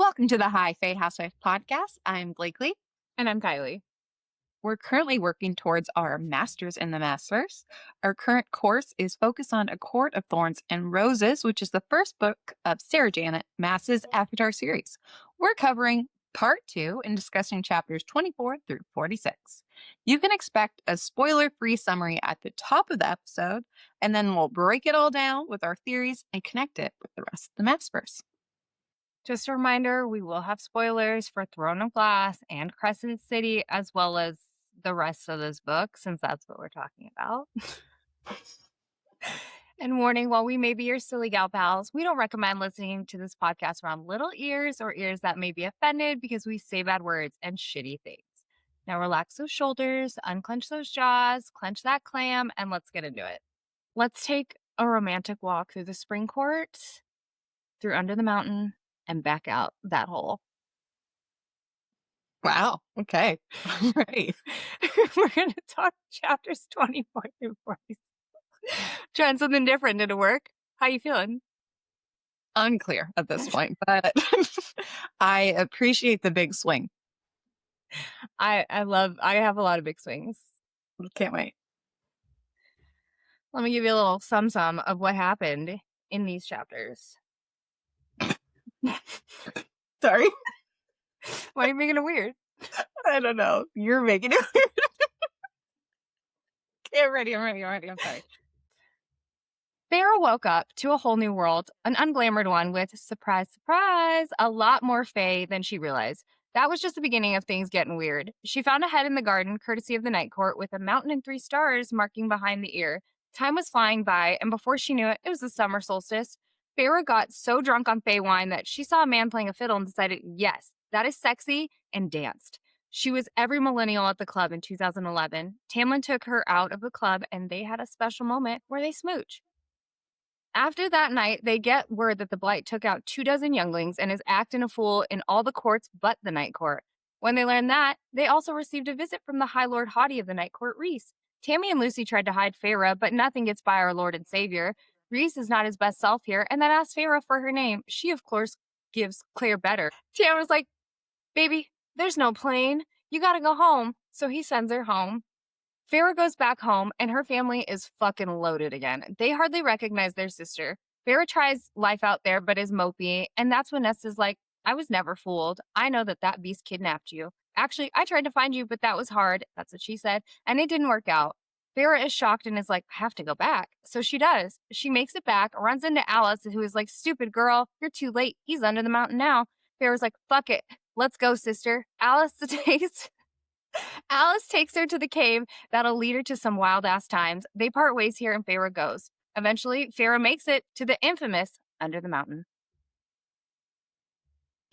Welcome to the High Fae Housewives podcast. I'm Blakely. And I'm Kylie. We're currently working towards our Maasters in the Maasverse. Our current course is focused on A Court of Thorns and Roses, which is the first book of Sarah Janet Maas's ACOTAR series. We're covering part 2 and discussing chapters 24 through 46. You can expect a spoiler-free summary at the top of the episode, and then we'll break it all down with our theories and connect it with the rest of the Maasverse. Just a reminder, we will have spoilers for Throne of Glass and Crescent City, as well as the rest of this book, since that's what we're talking about. And warning, while we may be your silly gal pals, we don't recommend listening to this podcast around little ears or ears that may be offended because we say bad words and shitty things. Now relax those shoulders, unclench those jaws, clench that clam, and let's get into it. Let's take a romantic walk through the spring court, through under the mountain, and back out that hole. Wow. Okay. All right. We're going to talk chapters 24 through 40. Trying something different. Did it work? How you feeling? Unclear at this point, but I appreciate the big swing. I have a lot of big swings. Can't wait. Let me give you a little sum of what happened in these chapters. Sorry. Why are you making it weird? I don't know. You're making it weird. Okay, I'm ready. I'm sorry. Feyre woke up to a whole new world, an unglamored one with, surprise, surprise, a lot more fae than she realized. That was just the beginning of things getting weird. She found a head in the garden, courtesy of the Night Court, with a mountain and 3 stars marking behind the ear. Time was flying by, and before she knew it, it was the summer solstice. Feyre got so drunk on fae wine that she saw a man playing a fiddle and decided, yes, that is sexy, and danced. She was every millennial at the club in 2011. Tamlin took her out of the club, and they had a special moment where they smooch. After that night, they get word that the Blight took out 24 younglings and is acting a fool in all the courts but the Night Court. When they learned that, they also received a visit from the High Lord Haughty of the Night Court, Rhys. Tammy and Lucy tried to hide Feyre, but nothing gets by our Lord and Savior. Rhys is not his best self here, and then asks Feyre for her name. She, of course, gives Claire better. Tam was like, baby, there's no plane. You gotta go home. So he sends her home. Feyre goes back home, and her family is fucking loaded again. They hardly recognize their sister. Feyre tries life out there, but is mopey, and that's when Nesta's like, I was never fooled. I know that beast kidnapped you. Actually, I tried to find you, but that was hard. That's what she said, and it didn't work out. Feyre is shocked and is like, I have to go back. So she does. She makes it back, runs into Alice, who is like, stupid girl, you're too late. He's under the mountain now. Feyre's like, fuck it. Let's go, sister. Alice takes her to the cave that'll lead her to some wild-ass times. They part ways here and Feyre goes. Eventually, Feyre makes it to the infamous Under the Mountain.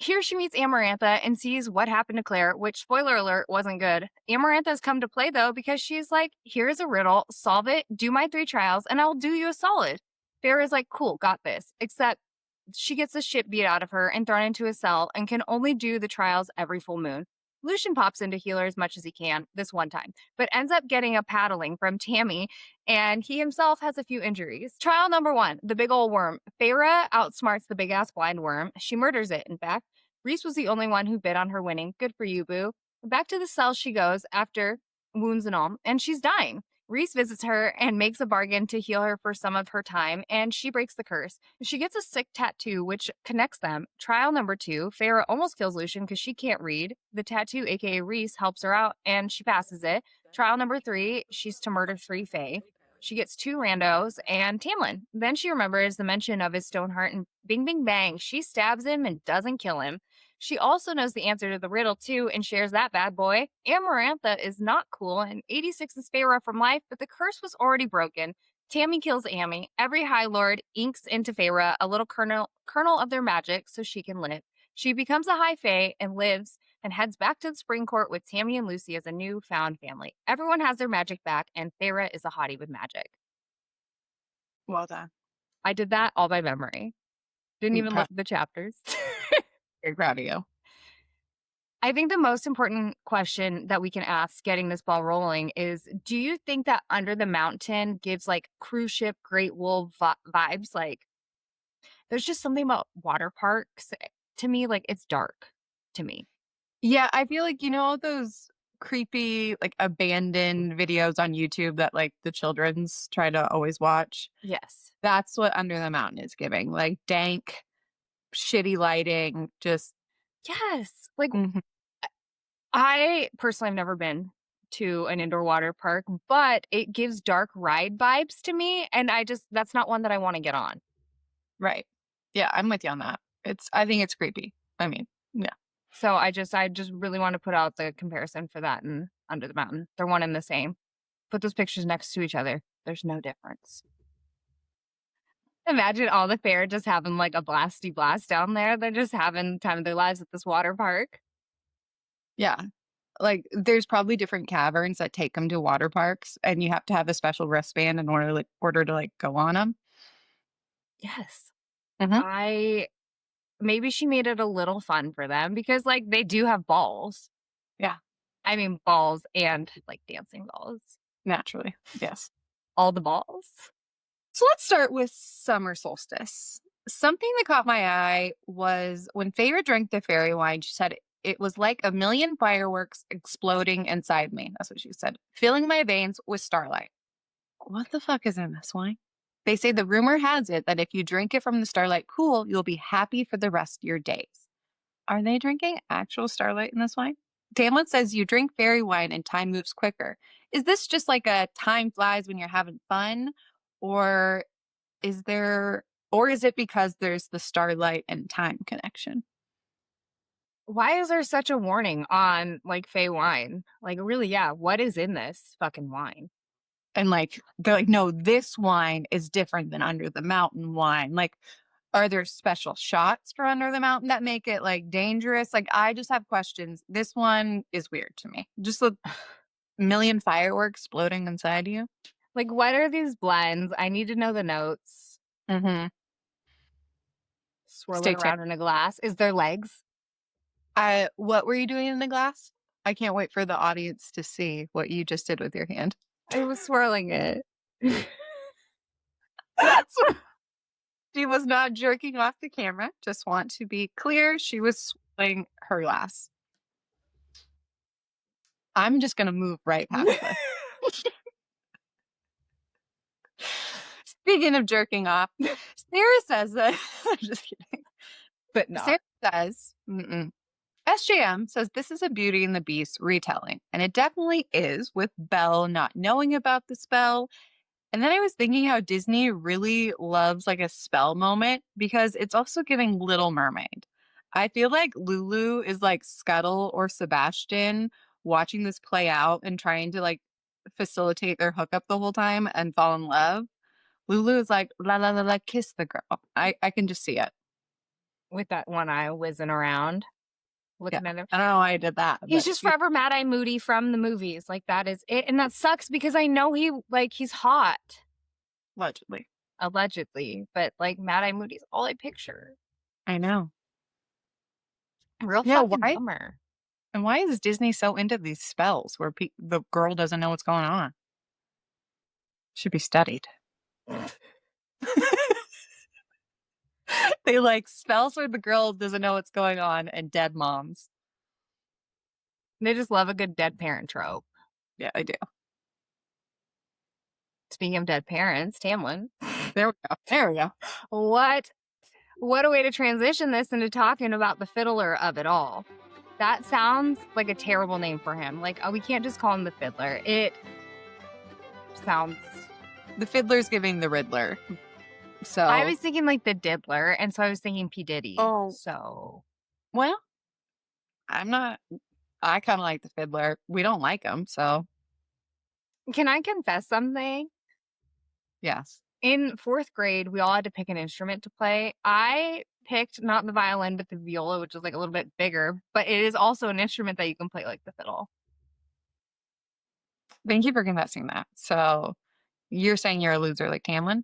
Here she meets Amarantha and sees what happened to Claire, which, spoiler alert, wasn't good. Amarantha's come to play, though, because she's like, here's a riddle, solve it, do my 3 trials, and I'll do you a solid. Feyre's like, cool, got this. Except she gets the shit beat out of her and thrown into a cell and can only do the trials every full moon. Lucien pops in to heal her as much as he can this one time, but ends up getting a paddling from Tammy, and he himself has a few injuries. Trial number 1, the big old worm. Feyre outsmarts the big-ass blind worm. She murders it, in fact. Rhys was the only one who bid on her winning. Good for you, boo. Back to the cell she goes after wounds and all, and she's dying. Rhys visits her and makes a bargain to heal her for some of her time, and she breaks the curse. She gets a sick tattoo, which connects them. Trial number 2, Feyre almost kills Lucien because she can't read. The tattoo, aka Rhys, helps her out, and she passes it. Trial number 3, she's to murder 3 fae. She gets 2 randos and Tamlin. Then she remembers the mention of his stone heart, and bing, bing, bang, she stabs him and doesn't kill him. She also knows the answer to the riddle, too, and shares that bad boy. Amarantha is not cool, and 86 is Feyre from life, but the curse was already broken. Tammy kills Amy. Every High Lord inks into Feyre a little kernel of their magic so she can live. She becomes a High Fae and lives and heads back to the Spring Court with Tammy and Lucy as a new-found family. Everyone has their magic back, and Feyre is a hottie with magic. Well done. I did that all by memory. Didn't even look at the chapters. Very proud of you. I think the most important question that we can ask getting this ball rolling is, do you think that Under the Mountain gives like cruise ship Great Wolf vibes? Like, there's just something about water parks to me. Like, it's dark to me. Yeah, I feel like, all those creepy, like, abandoned videos on YouTube that, like, the children's try to always watch? Yes. That's what Under the Mountain is giving. Like, dank, shitty lighting, just Yes. Like, mhm, I personally have never been to an indoor water park, but it gives dark ride vibes to me. And that's not one that I want to get on. right. Yeah, I'm with you on that. I think it's creepy. I mean, yeah. So I just really want to put out the comparison for that and Under the Mountain. They're one and the same. Put those pictures next to each other. There's no difference. Imagine all the fair just having like a blasty blast down there. They're just having the time of their lives at this water park. Yeah. Like, there's probably different caverns that take them to water parks, and you have to have a special wristband in order to, like, go on them. Yes. Mhm. I maybe she made it a little fun for them because like they do have balls. Yeah, I mean balls and like dancing balls. naturally. Yes. All the balls. So let's start with summer solstice. Something that caught my eye was when Feyre drank the fairy wine, she said it was like a million fireworks exploding inside me. That's what she said, filling my veins with starlight. What the fuck is in this wine? They say the rumor has it that if you drink it from the starlight pool, you'll be happy for the rest of your days. Are they drinking actual starlight in this wine? Tamlin says you drink fairy wine and time moves quicker. Is this just like a time flies when you're having fun? Or is there, or is it because there's the starlight and time connection? Why is there such a warning on like Fey wine? Like really, yeah, what is in this fucking wine? And like, they're like, no, this wine is different than Under the Mountain wine. Like, are there special shots for Under the Mountain that make it like dangerous? Like, I just have questions. This one is weird to me. Just a million fireworks exploding inside you. Like what are these blends? I need to know the notes. Mm-hmm. Swirl Stay it tuned. around in a glass. Is there legs? What were you doing in the glass? I can't wait for the audience to see what you just did with your hand. I was swirling it. That's She was not jerking off the camera. Just want to be clear. She was swirling her glass. I'm just going to move right past this. Speaking of jerking off, Sarah says that. I'm just kidding. But no. Sarah says, SJM says this is a Beauty and the Beast retelling. And it definitely is, with Belle not knowing about the spell. And then I was thinking how Disney really loves like a spell moment because it's also giving Little Mermaid. I feel like Lulu is like Scuttle or Sebastian watching this play out and trying to like facilitate their hookup the whole time and fall in love. Lulu is like, la la la la, kiss the girl. I can just see it. With that one eye whizzing around, Yeah. looking at him. I don't know why I did that. He's But just forever Mad Eye Moody from the movies. Like that is it. And that sucks because I know he's hot. allegedly. Allegedly. But like Mad Eye Moody's all I picture. I know. Real Yeah, fucking why? bummer. And why is Disney so into these spells where the girl doesn't know what's going on? Should be studied. They like spells where the girl doesn't know what's going on and dead moms. They just love a good dead parent trope. Yeah, I do. Speaking of dead parents, Tamlin. There we go. There we go. What a way to transition this into talking about the fiddler of it all. That sounds like a terrible name for him. Like, oh, we can't just call him the fiddler. It sounds... The fiddler's giving the Riddler. So I was thinking like the diddler, and so I was thinking P. Diddy. Oh. So... Well, I kind of like the fiddler. We don't like him, so... Can I confess something? Yes. In 4th grade, we all had to pick an instrument to play. I picked not the violin, but the viola, which is like a little bit bigger, but it is also an instrument that you can play like the fiddle. Thank you for confessing that. So you're saying you're a loser like Tamlin?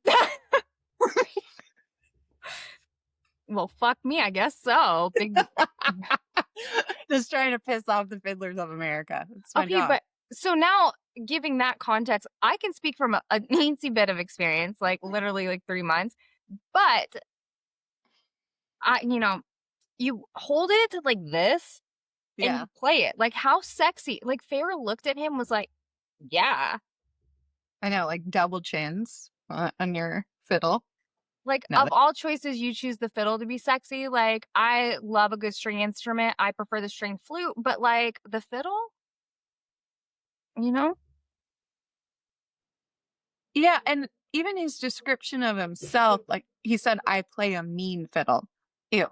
Well, fuck me, I guess so. Just trying to piss off the fiddlers of America. It's my job. But so now giving that context, I can speak from a teensy bit of experience, like literally like 3 months. But you hold it like this and Yeah. you play it. Like, how sexy. Like, Feyre looked at him, was like, yeah. I know, like double chins on your fiddle. Like, No, of all choices, you choose the fiddle to be sexy. Like, I love a good string instrument. I prefer the string flute, but like the fiddle, you know? yeah, and even his description of himself, like he said, I play a mean fiddle. Ew.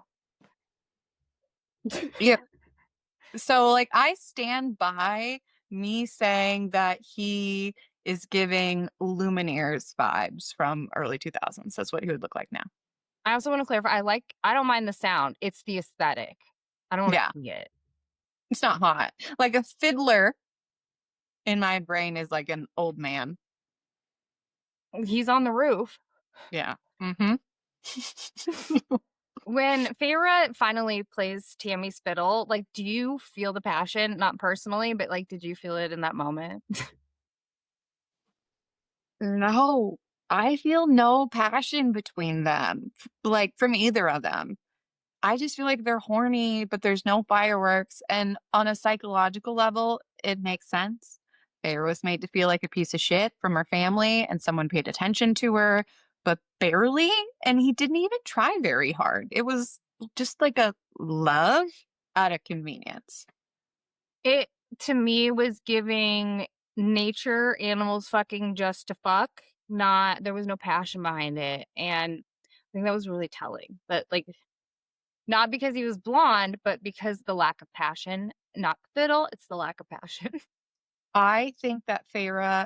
Ew. So, like, I stand by me saying that he is giving Lumineers vibes from early 2000s. That's what he would look like now. I also want to clarify, I don't mind the sound. It's the aesthetic. I don't want Yeah, to see it. it's not hot. Like a fiddler in my brain is like an old man. He's on the roof. Yeah. Mm-hmm. When Feyre finally plays Tammy's fiddle, like, do you feel the passion? Not personally, but like, did you feel it in that moment? No, I feel no passion between them, like from either of them. I just feel like they're horny, but there's no fireworks. And on a psychological level, it makes sense. Feyre was made to feel like a piece of shit from her family, and someone paid attention to her, but barely. And he didn't even try very hard. It was just like a love out of convenience. It, to me, was giving nature animals fucking just to fuck. Not, there was no passion behind it. And I think that was really telling. But like, not because he was blonde, but because the lack of passion. Not fiddle, it's the lack of passion. I think that Feyre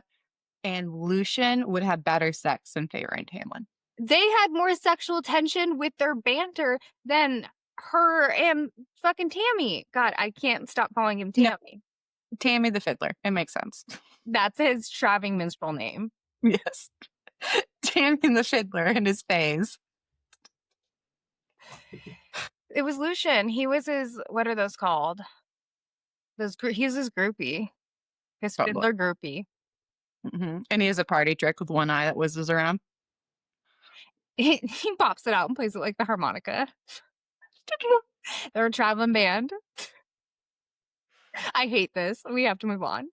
and Lucien would have better sex than Feyre and Tamlin. They had more sexual tension with their banter than her and fucking Tammy. God, I can't stop calling him No, Tammy. Tammy the Fiddler. It makes sense. That's his traveling minstrel name. Yes. Tammy the Fiddler in his phase. It was Lucien. He was his, what are those called? He's his groupie. His Probably. fiddler groupie. And he has a party trick with one eye that whizzes around. He pops it out and plays it like the harmonica. They're a traveling band. I hate this. We have to move on.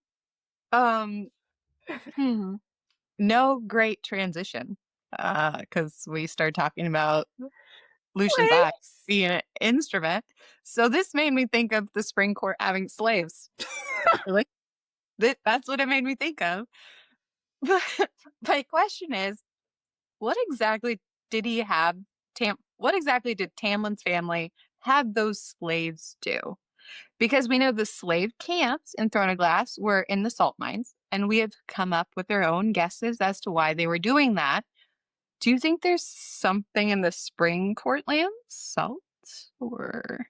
No great transition. Because we start talking about Lucian's eye Slaves. being an instrument. So this made me think of the spring court having slaves. Really? That's what it made me think of. But my question is, what exactly did he have what exactly did Tamlin's family have those slaves do? Because we know the slave camps in Throne of Glass were in the salt mines, and we have come up with our own guesses as to why they were doing that. Do you think there's something in the spring court lands? Salt? Or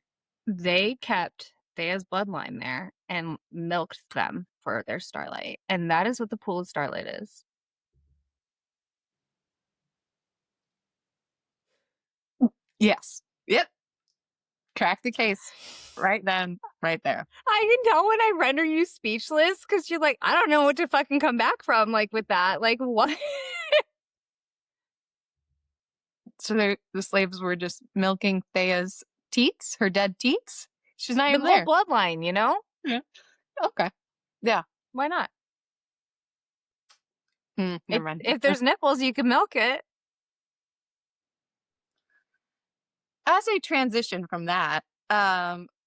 They kept Thea's bloodline there and milked them for their starlight. And that is what the pool of starlight is. yes. Yep. Crack the case. Right then, right there. I can tell when I render you speechless because you're like, I don't know what to fucking come back from, like, with that. Like, what? So the slaves were just milking Thea's teats, her dead teats. She's not The even whole there. bloodline, you know? Yeah. Okay. Yeah. Why not? Never mind. If there's nipples, you can milk it. As a transition from that,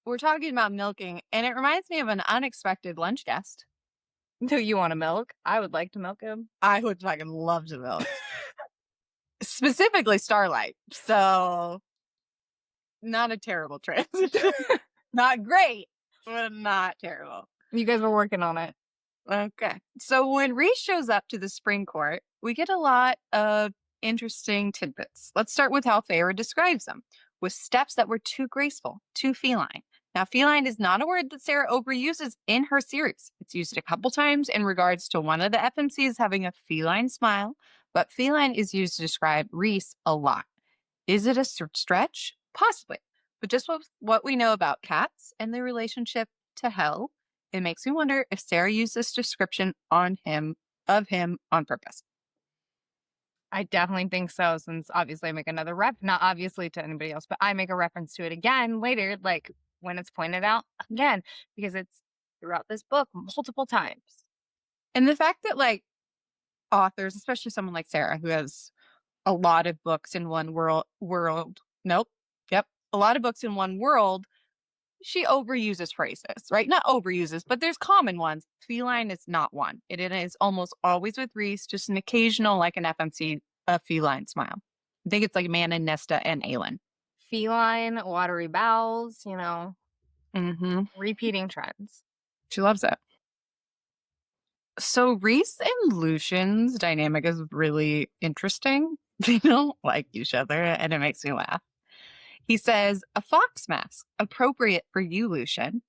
we're talking about milking, and it reminds me of an unexpected lunch guest. Do you want to milk? I would like to milk him. I would fucking love to milk. Specifically Starlight. So not a terrible transition. Not great, but not terrible. You guys were working on it. Okay. So when Rhys shows up to the spring court, we get a lot of interesting tidbits. Let's start with how Feyre describes them, with steps that were too graceful, too feline. Now, feline is not a word that Sarah overuses in her series. It's used a couple times in regards to one of the FMCs having a feline smile, but feline is used to describe Rhys a lot. Is it a stretch? Possibly. But just what we know about cats and their relationship to hell, it makes me wonder if Sarah used this description of him on purpose. I definitely think so, since obviously I make another not obviously to anybody else, but I make a reference to it again later, like when it's pointed out again, because it's throughout this book multiple times. And the fact that like authors, especially someone like Sarah, who has a lot of books in one world. Nope. Yep. A lot of books in one world. She overuses phrases, right? Not overuses, but there's common ones. Feline is not one. It is almost always with Rhys, just an occasional, like an FMC, a feline smile. I think it's like Mana, Nesta, and Aelin. Feline, watery bowels, Mm-hmm. repeating trends. She loves it. So Rhys and Lucian's dynamic is really interesting. They don't like each other, and it makes me laugh. He says, a fox mask, appropriate for you, Lucien.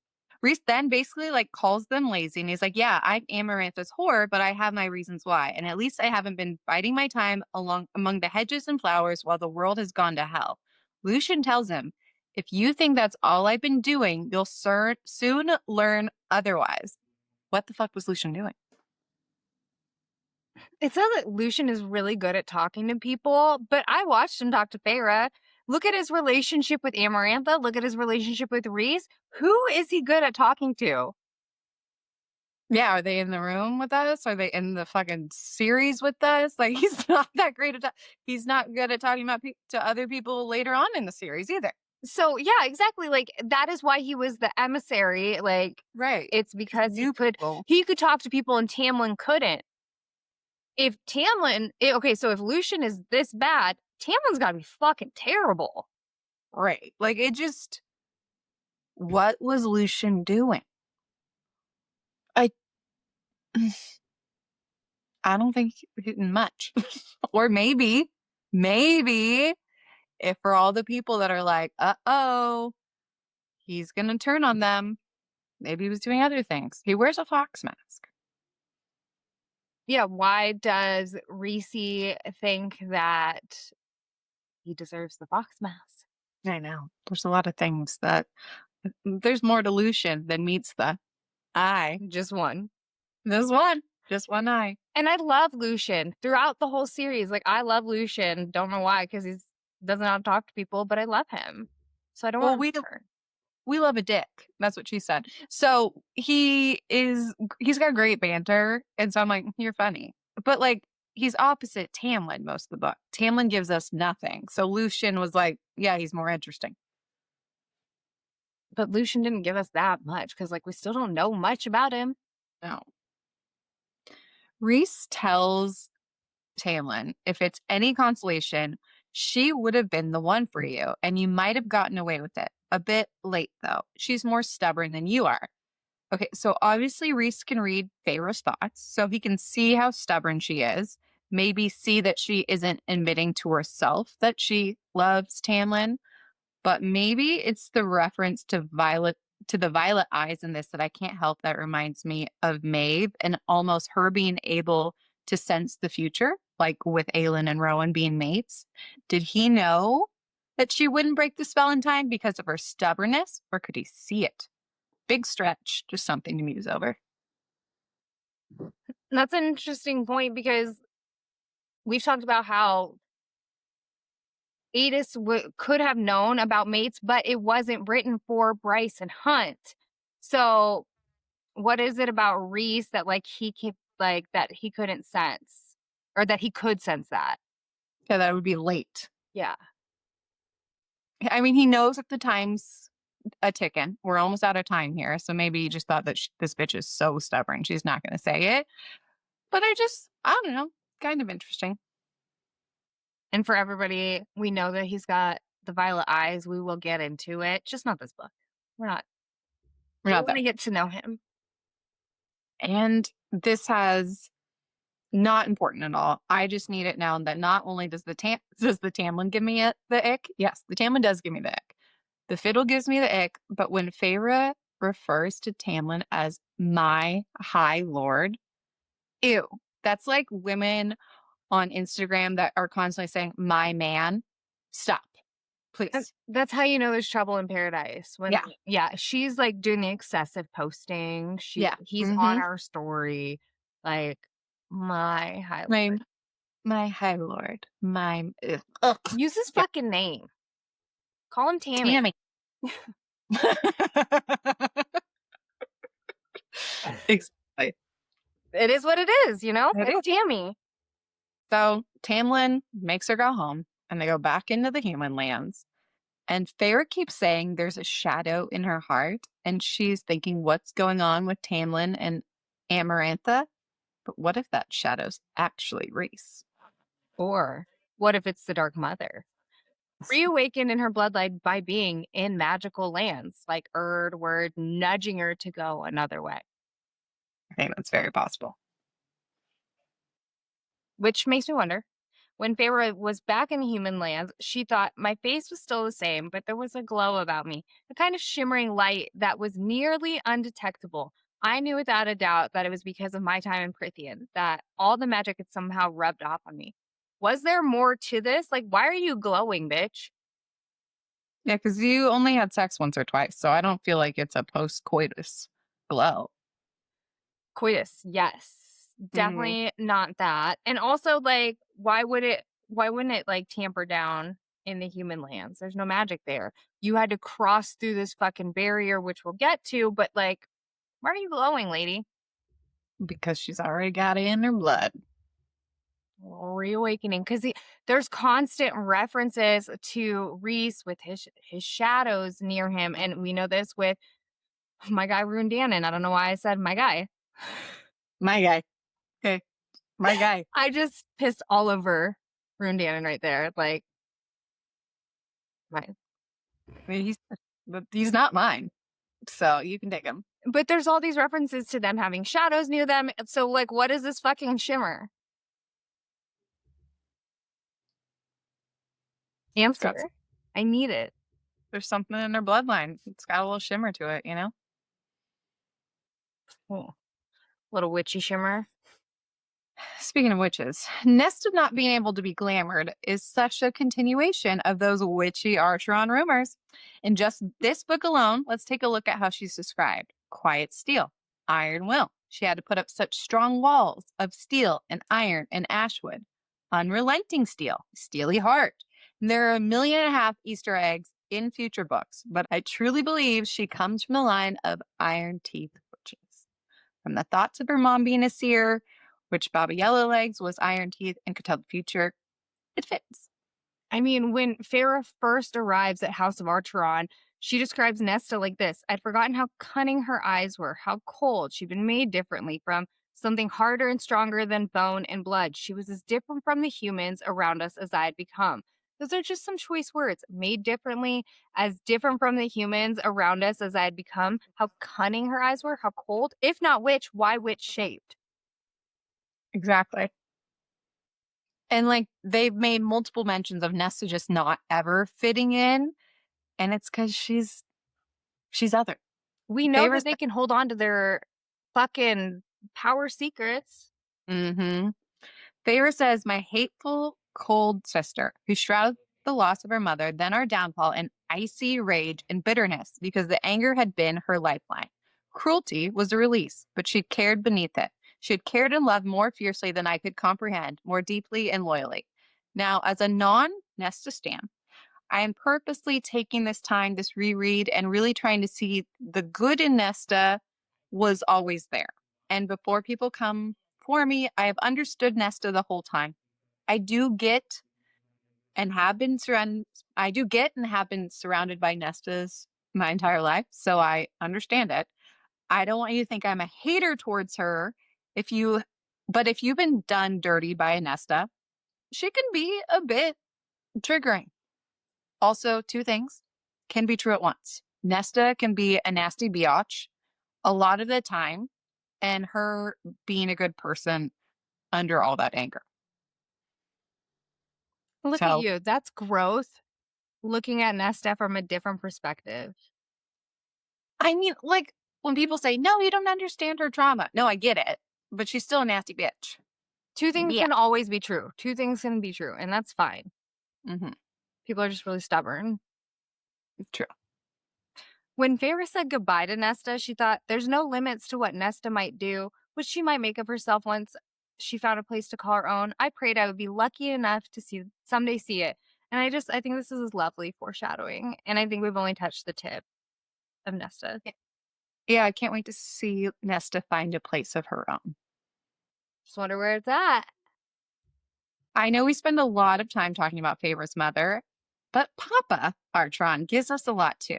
Rhys then basically like calls them lazy and he's like, yeah, I'm Amarantha's whore, but I have my reasons why. And at least I haven't been biding my time among the hedges and flowers while the world has gone to hell. Lucien tells him, if you think that's all I've been doing, you'll soon learn otherwise. What the fuck was Lucien doing? It sounds like Lucien is really good at talking to people, but I watched him talk to Feyre. Look at his relationship with Amarantha. Look at his relationship with Rhys. Who is he good at talking to? Yeah, are they in the room with us? Are they in the fucking series with us? Like, he's not that great at he's not good at talking about to other people later on in the series either. So, yeah, exactly. Like, that is why he was the emissary. Like, right. It's because New people. he could talk to people and Tamlin couldn't. If Tamlin, okay, so if Lucien is this bad, Tamlin's got to be fucking terrible. Right. Like, it just, what was Lucien doing? I don't think much. Or maybe if for all the people that are like, uh-oh, he's going to turn on them, maybe he was doing other things. He wears a fox mask. Yeah, why does Rhys think that he deserves the fox mask? I know. There's a lot of things that, there's more to Lucien than meets the eye. Just one. There's one. Just one eye. And I love Lucien throughout the whole series. Like, I love Lucien. Don't know why, because he doesn't know how to talk to people, but I love him. So I don't want to turn. We love a dick. That's what she said. So he's got great banter. And so I'm like, you're funny. But like, he's opposite Tamlin most of the book. Tamlin gives us nothing. So Lucien was like, yeah, he's more interesting. But Lucien didn't give us that much because, like, we still don't know much about him. No. Rhys tells Tamlin, if it's any consolation, she would have been the one for you, and you might have gotten away with it. A bit late, though. She's more stubborn than you are. Okay, so obviously Rhys can read Feyre's thoughts, so he can see how stubborn she is, maybe see that she isn't admitting to herself that she loves Tamlin, but maybe it's the reference to the violet eyes in this that I can't help that reminds me of Maeve and almost her being able to sense the future, like with Aelin and Rowan being mates. Did he know that she wouldn't break the spell in time because of her stubbornness, or could he see it? Big stretch, just something to muse over. That's an interesting point because we've talked about how Adis could have known about mates, but it wasn't written for Bryce and Hunt. So what is it about Rhys that that he couldn't sense, or that he could sense that? Yeah, that would be late. Yeah. I mean, he knows that the time's a ticking. We're almost out of time here. So maybe he just thought that this bitch is so stubborn. She's not going to say it. But I don't know. Kind of interesting. And for everybody, we know that he's got the violet eyes. We will get into it. Just not this book. We're not there. We get to know him. And this has not important at all. I just need it known that not only does the Tamlin give me the ick. Yes, the Tamlin does give me the ick. The fiddle gives me the ick. But when Feyre refers to Tamlin as my high lord, ew. That's like women on Instagram that are constantly saying, my man. Stop. Please. That's how you know there's trouble in paradise. Yeah, she's like doing the excessive posting. He's on our story. Like, my high lord. My High Lord. Ugh. Use his Yeah, fucking name. Call him Tammy. Tammy. Exactly. It is what it is, you know? It It's is. Tammy. So Tamlin makes her go home and they go back into the human lands. And Feyre keeps saying there's a shadow in her heart. And she's thinking, what's going on with Tamlin and Amarantha? But what if that shadow's actually Rhys? Or what if it's the Dark Mother? Reawakened in her bloodline by being in magical lands, like Word, nudging her to go another way. I think that's very possible. Which makes me wonder. When Feyre was back in the human lands, she thought my face was still the same, but there was a glow about me, a kind of shimmering light that was nearly undetectable. I knew without a doubt that it was because of my time in Prithian, that all the magic had somehow rubbed off on me. Was there more to this? Like, why are you glowing, bitch? Yeah, because you only had sex once or twice. So I don't feel like it's a post coitus glow. Coitus, yes. Hmm. Definitely not that. And also, like, why wouldn't it like tamper down in the human lands? There's no magic there. You had to cross through this fucking barrier, which we'll get to, but like, why are you glowing, lady? Because she's already got it in her blood. Reawakening. Because there's constant references to Rhys with his shadows near him. And we know this with my guy Rune Dannon. I don't know why I said my guy. My guy. Okay. My guy. I just pissed all over Rune Dannon right there. Like, my I mean, he's not mine. So you can take him. but there's all these references to them having shadows near them. So, like, what is this fucking shimmer? It's got, Answer. I need it. there's something in her bloodline. It's got a little shimmer to it, you know? Oh, little witchy shimmer. Speaking of witches, Nesta not being able to be glamored is such a continuation of those witchy Archeron rumors. In just this book alone, let's take a look at how she's described. Quiet steel, iron will. She had to put up such strong walls of steel and iron and ashwood. Unrelenting steel, steely heart. And there are 1.5 million Easter eggs in future books, but I truly believe she comes from the line of iron teeth witches. From the thoughts of her mom being a seer, which Baba Yellowlegs was Iron Teeth and could tell the future. It fits. I mean, when Feyre first arrives at House of Archeron, she describes Nesta like this. I'd forgotten how cunning her eyes were, how cold. She'd been made differently from something harder and stronger than bone and blood. She was as different from the humans around us as I had become. Those are just some choice words. Made differently, as different from the humans around us as I had become. How cunning her eyes were, how cold. If not witch, why witch shaped? Exactly. And like they've made multiple mentions of Nesta just not ever fitting in. And it's because she's other. We know that Favors. they can hold on to their fucking power secrets. Mm-hmm. Favor says, my hateful, cold sister, who shrouded the loss of her mother, then our downfall in icy rage and bitterness because the anger had been her lifeline. Cruelty was a release, but she'd cared beneath it. She had cared and loved more fiercely than I could comprehend, more deeply and loyally. Now, as a non-Nesta stan, I am purposely taking this time, this reread, and really trying to see the good in Nesta was always there. And before people come for me, I have understood Nesta the whole time. I do get and have been surrounded. I do get and have been surrounded by Nestas my entire life, so I understand it. I don't want you to think I'm a hater towards her. But if you've been done dirty by a Nesta, she can be a bit triggering. Also, two things can be true at once. Nesta can be a nasty biatch a lot of the time, and her being a good person under all that anger. Look at So, you. That's growth. Looking at Nesta from a different perspective. I mean, like when people say, no, you don't understand her trauma. No, I get it, but she's still a nasty bitch. Two things Yeah. can always be true. Two things can be true, and that's fine. Mm-hmm. People are just really stubborn. True. When Feyre said goodbye to Nesta, she thought there's no limits to what Nesta might do, what she might make of herself once. she found a place to call her own. I prayed I would be lucky enough to someday see it. And I think this is lovely foreshadowing. And I think we've only touched the tip of Nesta. Yeah, I can't wait to see Nesta find a place of her own. Just wonder where it's at. I know we spend a lot of time talking about Feyre's mother, but Papa Archeron gives us a lot too.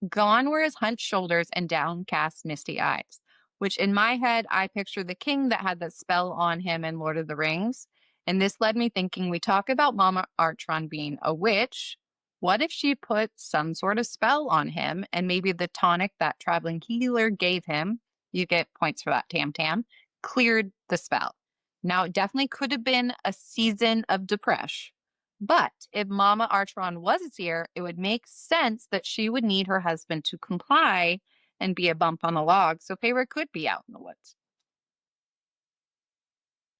Gone were his hunched shoulders and downcast, misty eyes, which in my head, I picture the king that had that spell on him in Lord of the Rings. And this led me thinking we talk about Mama Archeron being a witch. What if she put some sort of spell on him and maybe the tonic that traveling healer gave him, you get points for that, Tam Tam, cleared the spell? Now, it definitely could have been a season of depression. But if Mama Archeron was a seer, it would make sense that she would need her husband to comply and be a bump on the log, so Feyre could be out in the woods.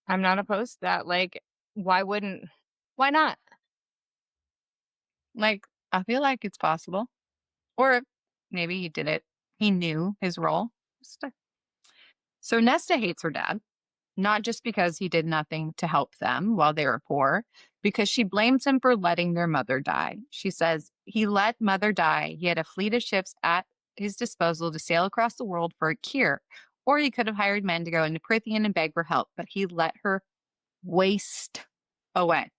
I'm not opposed to that. Like, why not? Like, I feel like it's possible. Or maybe he did it. He knew his role. So Nesta hates her dad. Not just because he did nothing to help them while they were poor, because she blames him for letting their mother die. She says he let mother die. He had a fleet of ships at his disposal to sail across the world for a cure, or he could have hired men to go into Prithian and beg for help, but he let her waste away.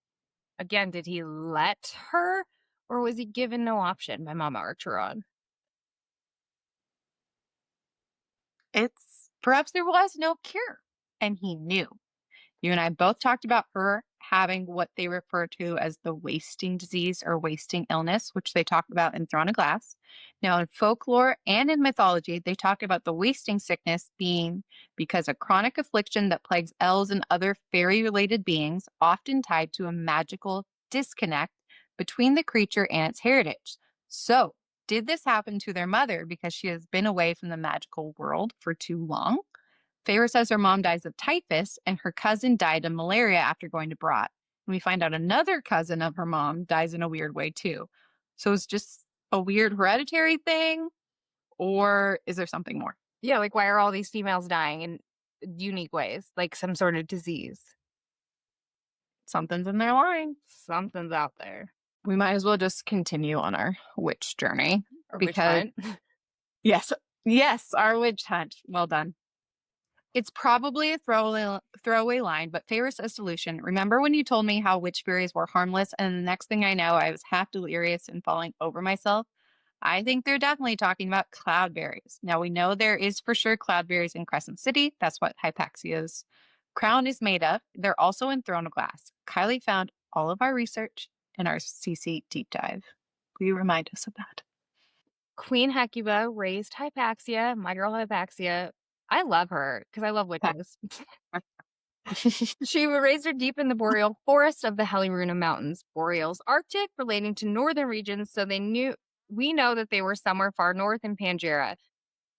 Again, did he let her, or was he given no option by Mama Archeron? It's perhaps there was no cure, and he knew. You and I both talked about her having what they refer to as the wasting disease or wasting illness, which they talk about in Throne of Glass. Now, in folklore and in mythology, they talk about the wasting sickness being because a chronic affliction that plagues elves and other fairy related beings, often tied to a magical disconnect between the creature and its heritage. So, did this happen to their mother because she has been away from the magical world for too long? Feyre says her mom dies of typhus and her cousin died of malaria after going to Brat. And we find out another cousin of her mom dies in a weird way too. So it's just a weird hereditary thing, or is there something more? Yeah, like why are all these females dying in unique ways? Like some sort of disease. Something's in their line. Something's out there. We might as well just continue on our witch journey. Or witch Because, hunt. yes, our witch hunt. Well done. It's probably a throwaway line, but Feyre says to Lucien, remember when you told me how witch berries were harmless, and the next thing I know, I was half delirious and falling over myself? I think they're definitely talking about cloudberries. Now, we know there is for sure cloudberries in Crescent City. That's what Hypaxia's crown is made of. They're also in Throne of Glass. Kylie found all of our research in our CC deep dive. Will you remind us of that? Queen Hecuba raised Hypaxia, my girl Hypaxia. I love her because I love witches. She raised her deep in the boreal forest of the Heliruna Mountains. Boreal's Arctic, relating to northern regions, so we know that they were somewhere far north in Pangaea.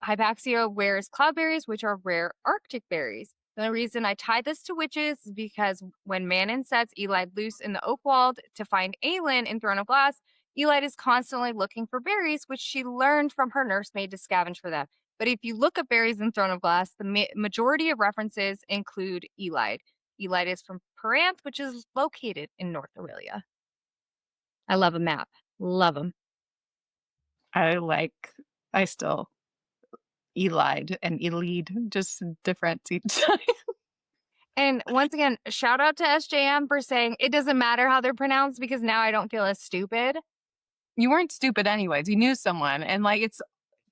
Hypaxia wears cloudberries, which are rare Arctic berries. The reason I tie this to witches is because when Manon sets Eli loose in the Oakwald to find Aelin in Throne of Glass, Eli is constantly looking for berries, which she learned from her nursemaid to scavenge for them. But if you look at berries in Throne of Glass, the majority of references include Eli. Eli is from Paranth, which is located in North Aurelia. I love a map. Love them. I still Elide and Elide, just different each time. And once again, shout out to SJM for saying it doesn't matter how they're pronounced because now I don't feel as stupid. You weren't stupid anyways. You knew someone. And like it's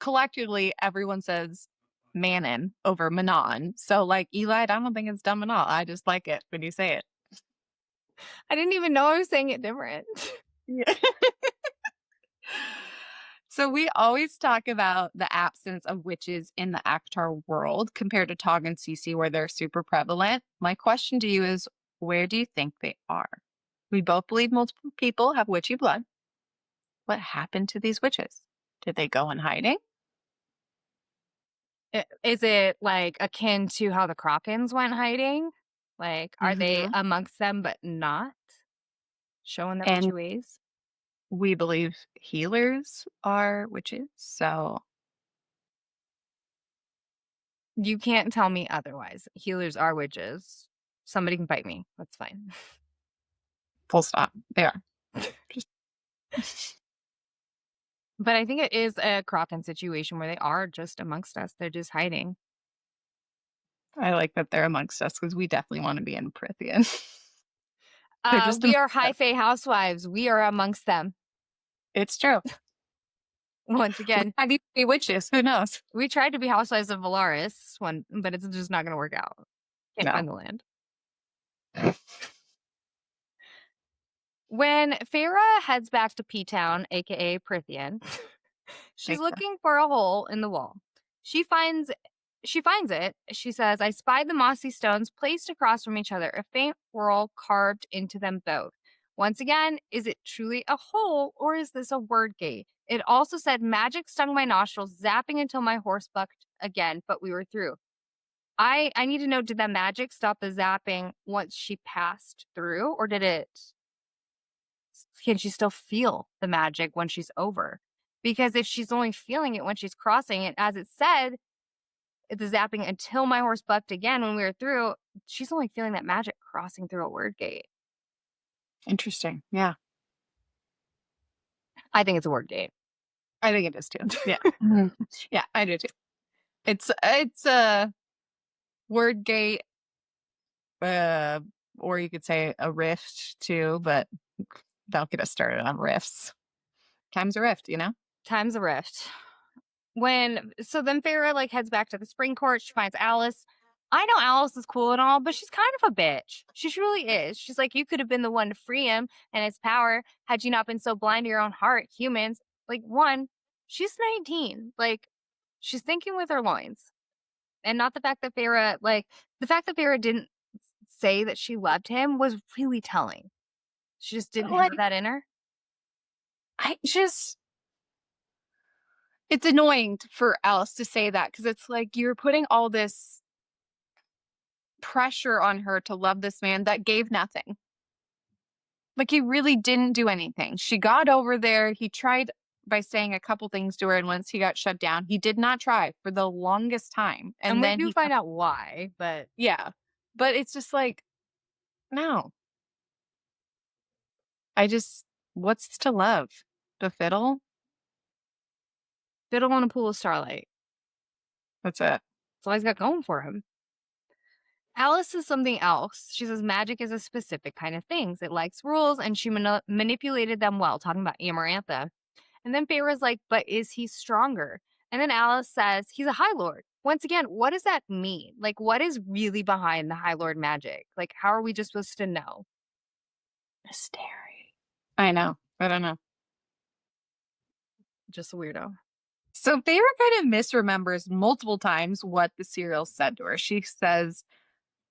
collectively everyone says Manon over Manon. So like Elide, I don't think it's dumb at all. I just like it when you say it. I didn't even know I was saying it different. Yeah. So we always talk about the absence of witches in the ACOTAR world compared to Tog and Cece where they're super prevalent. My question to you is, where do you think they are? We both believe multiple people have witchy blood. What happened to these witches? Did they go in hiding? Is it like akin to how the Krakens went hiding? Like, are they amongst them but not showing their witchy And ways? we believe healers are witches. So You can't tell me otherwise. Healers are witches. Somebody can fight me. That's fine. Full stop. They are. Just But I think it is a Kraken situation where they are just amongst us. They're just hiding. I like that they're amongst us because we definitely want to be in Prithian. They're just We amongst are High us. Fae Housewives. We are amongst them. It's true. Once We again, might even be witches. Who knows? we tried to be Housewives of Valaris one, but it's just not going to work out. Can't No. find the land. When Feyre heads back to P-Town, aka Prithian, she's Thank you. looking for a hole in the wall. She finds it. She says, I spied the mossy stones placed across from each other, a faint whorl carved into them both. Once again, is it truly a hole or is this a word gate? It also said magic stung my nostrils, zapping until my horse bucked again, but we were through. I need to know, did that magic stop the zapping once she passed through, or can she still feel the magic when she's over? Because if she's only feeling it when she's crossing it, as it said, the zapping until my horse bucked again when we were through, she's only feeling that magic crossing through a word gate. Interesting. Yeah. I think it's a word gate. I think it is too. Yeah. Yeah, I do too. It's a word gate, or you could say a rift too, but don't get us started on rifts. Time's a rift, you know? Time's a rift. Then Feyre heads back to the spring court. She finds Alice. I know Alice is cool and all, but she's kind of a bitch. She truly is. She's like, you could have been the one to free him and his power had you not been so blind to your own heart. Humans, she's 19. She's thinking with her loins. And not the fact that Feyre didn't say that she loved him was really telling. She just didn't have that in her. It's annoying for Alice to say that because it's like you're putting all this pressure on her to love this man that gave nothing. Like he really didn't do anything. She got over there. He tried by saying a couple things to her, and once he got shut down, he did not try for the longest time. And we then do find out why, but yeah. But it's just like, no. What's to love? The fiddle? fiddle in a pool of starlight. That's it. That's all he's got going for him. Alice is something else. She says magic is a specific kind of things. It likes rules, and she manipulated them well, talking about Amarantha. And then Feyre's like, but is he stronger? And then Alice says, he's a High Lord. Once again, what does that mean? What is really behind the High Lord magic? How are we just supposed to know? Mystery. I know. I don't know. Just a weirdo. So Feyre kind of misremembers multiple times what the Suriel said to her. She says,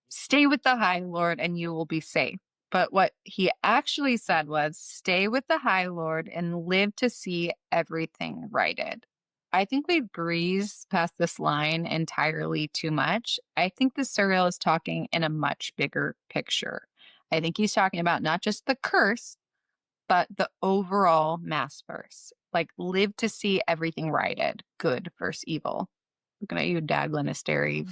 stay with the High Lord and you will be safe. But what he actually said was, stay with the High Lord and live to see everything righted. I think we breeze past this line entirely too much. I think the Suriel is talking in a much bigger picture. I think he's talking about not just the curse, but the overall Maasverse. Live to see everything righted, good versus evil. Looking at you, Dad Lannister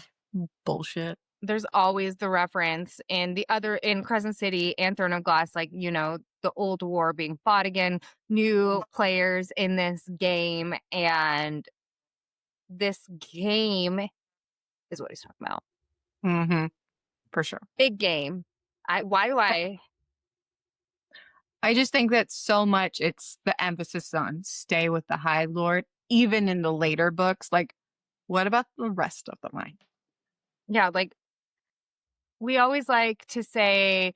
bullshit. There's always the reference in Crescent City and Throne of Glass, the old war being fought again, new players in this game, and this game is what he's talking about. Mm-hmm. For sure. Big game. I just think that so much it's the emphasis on stay with the High Lord, even in the later books. What about the rest of the line? Yeah, we always like to say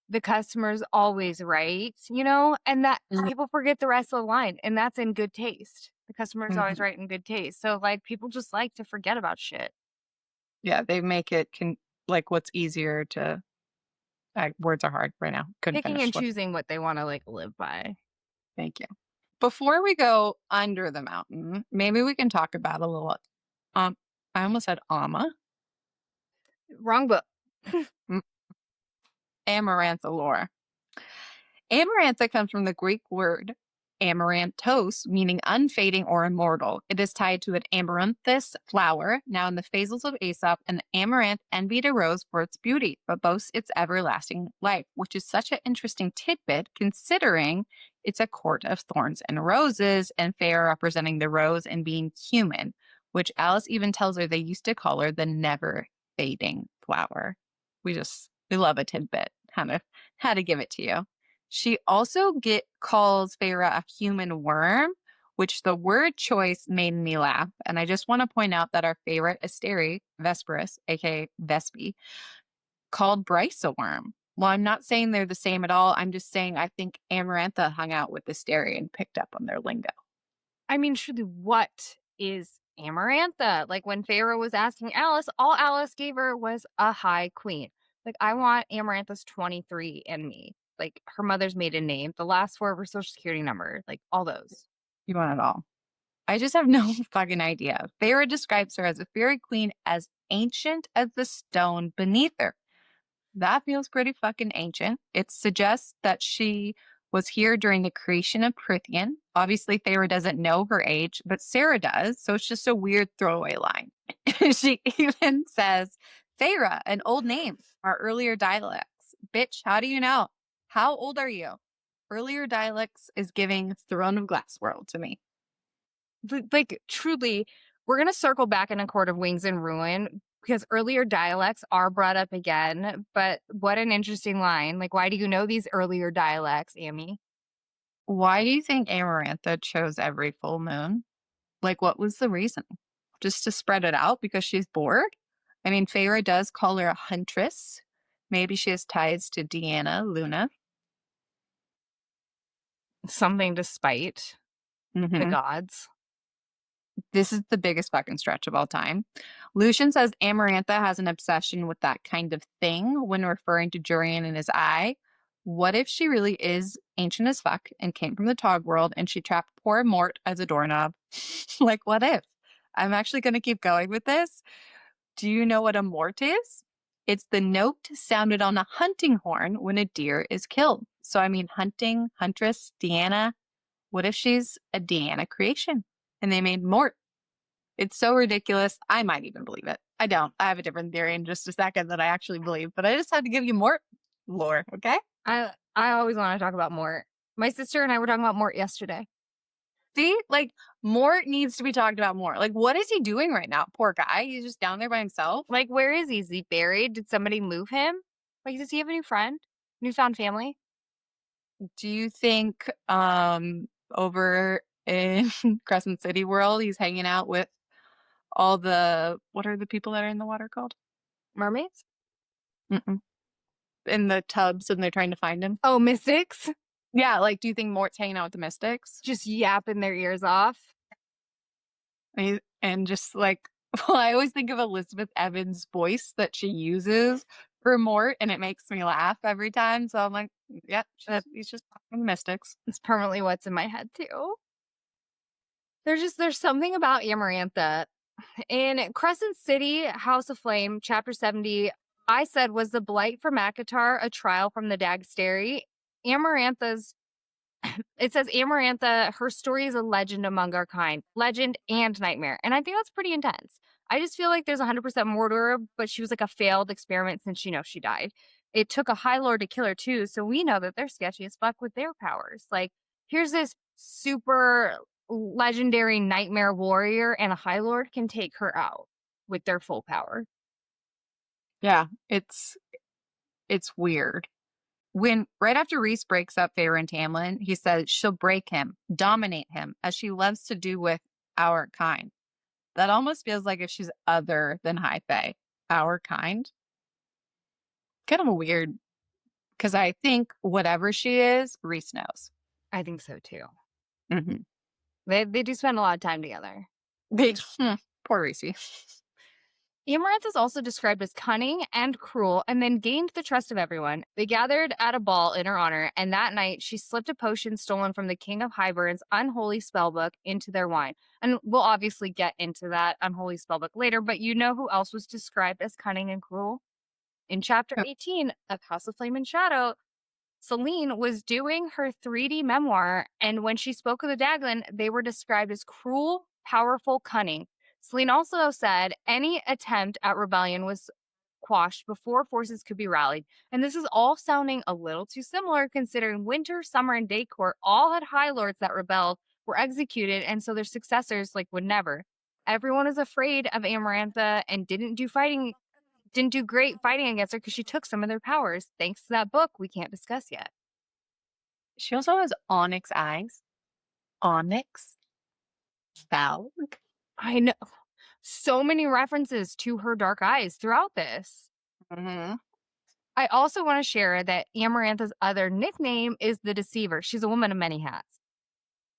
the customer's always right, and that people forget the rest of the line, and that's in good taste. The customer's always right in good taste. So people just like to forget about shit. Yeah, they make it what's easier to words are hard right now. Couldn't Picking finish and choosing what they want to live by. Thank you. Before we go under the mountain, maybe we can talk about a little I almost said Amma. Wrong book. Amarantha lore. Amarantha comes from the Greek word amaranthos, meaning unfading or immortal. It is tied to an amaranthus flower, now in the phasals of Aesop, and the amaranth envied a rose for its beauty, but boasts its everlasting life, which is such an interesting tidbit considering it's a court of thorns and roses, and Feyre representing the rose and being human, which Alice even tells her they used to call her the never fading flower. We love a tidbit. How to give it to you. She also calls Feyre a human worm, which the word choice made me laugh. And I just want to point out that our favorite Asteri, Vesperus, aka Vespi, called Bryce a worm. Well, I'm not saying they're the same at all. I'm just saying I think Amarantha hung out with Asteri and picked up on their lingo. I mean, truly, what is Amarantha? Like when Feyre was asking Alice, all Alice gave her was a high queen. Like, I want Amarantha's 23 and me. Like her mother's maiden name, the last four of her social security number, like all those. You want it all. I just have no fucking idea. Feyre describes her as a fairy queen as ancient as the stone beneath her. That feels pretty fucking ancient. It suggests that she was here during the creation of Prythian. Obviously, Feyre doesn't know her age, but Sarah does, so it's just a weird throwaway line. She even says, Feyre, an old name, our earlier dialects. Bitch, how do you know? How old are you? Earlier dialects is giving Throne of Glass world to me. Like, truly, we're going to circle back in A Court of Wings and Ruin because earlier dialects are brought up again. But what an interesting line. Like, why do you know these earlier dialects, Amy? Why do you think Amarantha chose every full moon? Like, what was the reason? Just to spread it out because she's bored? I mean, Feyre does call her a huntress. Maybe she has ties to Deanna, Luna. Something to spite the Mm-hmm. gods. This is the biggest fucking stretch of all time. Lucien says Amarantha has an obsession with that kind of thing when referring to Jurian and his eye. What if she really is ancient as fuck and came from the Tog world and she trapped poor Mort as a doorknob? Like, what if? I'm actually going to keep going with this. Do you know what a Mort is? It's the note sounded on a hunting horn when a deer is killed. So, I mean, hunting, huntress, Deanna. What if she's a Deanna creation and they made Mort? It's so ridiculous. I might even believe it. I don't. I have a different theory in just a second that I actually believe, but I just had to give you more lore, okay? I always want to talk about Mort. My sister and I were talking about Mort yesterday. See, like, Mort needs to be talked about more. Like, what is he doing right now? Poor guy. He's just down there by himself. Like, where is he? Is he buried? Did somebody move him? Like, does he have a new friend? Newfound family? Do you think over in Crescent City world he's hanging out with all what are the people that are in the water called? Mermaids? Mm-mm. In the tubs and they're trying to find him? Oh, mystics? Yeah, like, do you think Mort's hanging out with the Mystics? Just yapping their ears off. And just like, well, I always think of Elizabeth Evans' voice that she uses for Mort, and it makes me laugh every time. So I'm like, yeah, he's just talking Mystics. It's permanently what's in my head, too. There's something about Amarantha. In Crescent City, House of Flame, Chapter 70, I said, was the blight from ACOTAR a trial from the Dagsteri? Amarantha's It says Amarantha, her story is a legend among our kind, legend and nightmare. And I think that's pretty intense. I just feel like there's 100% more to her, but she was like a failed experiment since she died. It took a High Lord to kill her too, so we know that they're sketchy as fuck with their powers. Like, here's this super legendary nightmare warrior, and a High Lord can take her out with their full power. Yeah, it's weird. When right after Rhys breaks up Feyre and Tamlin, he says she'll break him, dominate him, as she loves to do with our kind. That almost feels like if she's other than High Fae, our kind. Kind of weird, because I think whatever she is, Rhys knows. I think so too. Mm-hmm. They do spend a lot of time together. Poor Rhys. Amarantha is also described as cunning and cruel, and then gained the trust of everyone. They gathered at a ball in her honor, and that night she slipped a potion stolen from the King of Hybern's unholy spellbook into their wine. And we'll obviously get into that unholy spellbook later, but you know who else was described as cunning and cruel? In Chapter 18 of House of Flame and Shadow, Celine was doing her 3D memoir, and when she spoke of the Daglin, they were described as cruel, powerful, cunning. Celine also said any attempt at rebellion was quashed before forces could be rallied. And this is all sounding a little too similar considering Winter, Summer, and Day Court all had High Lords that rebelled, were executed, and so their successors would never. Everyone is afraid of Amarantha and didn't do great fighting against her because she took some of their powers. Thanks to that book we can't discuss yet. She also has onyx eyes. Onyx. Valg. I know. So many references to her dark eyes throughout this. Mm-hmm. I also want to share that Amarantha's other nickname is the Deceiver. She's a woman of many hats.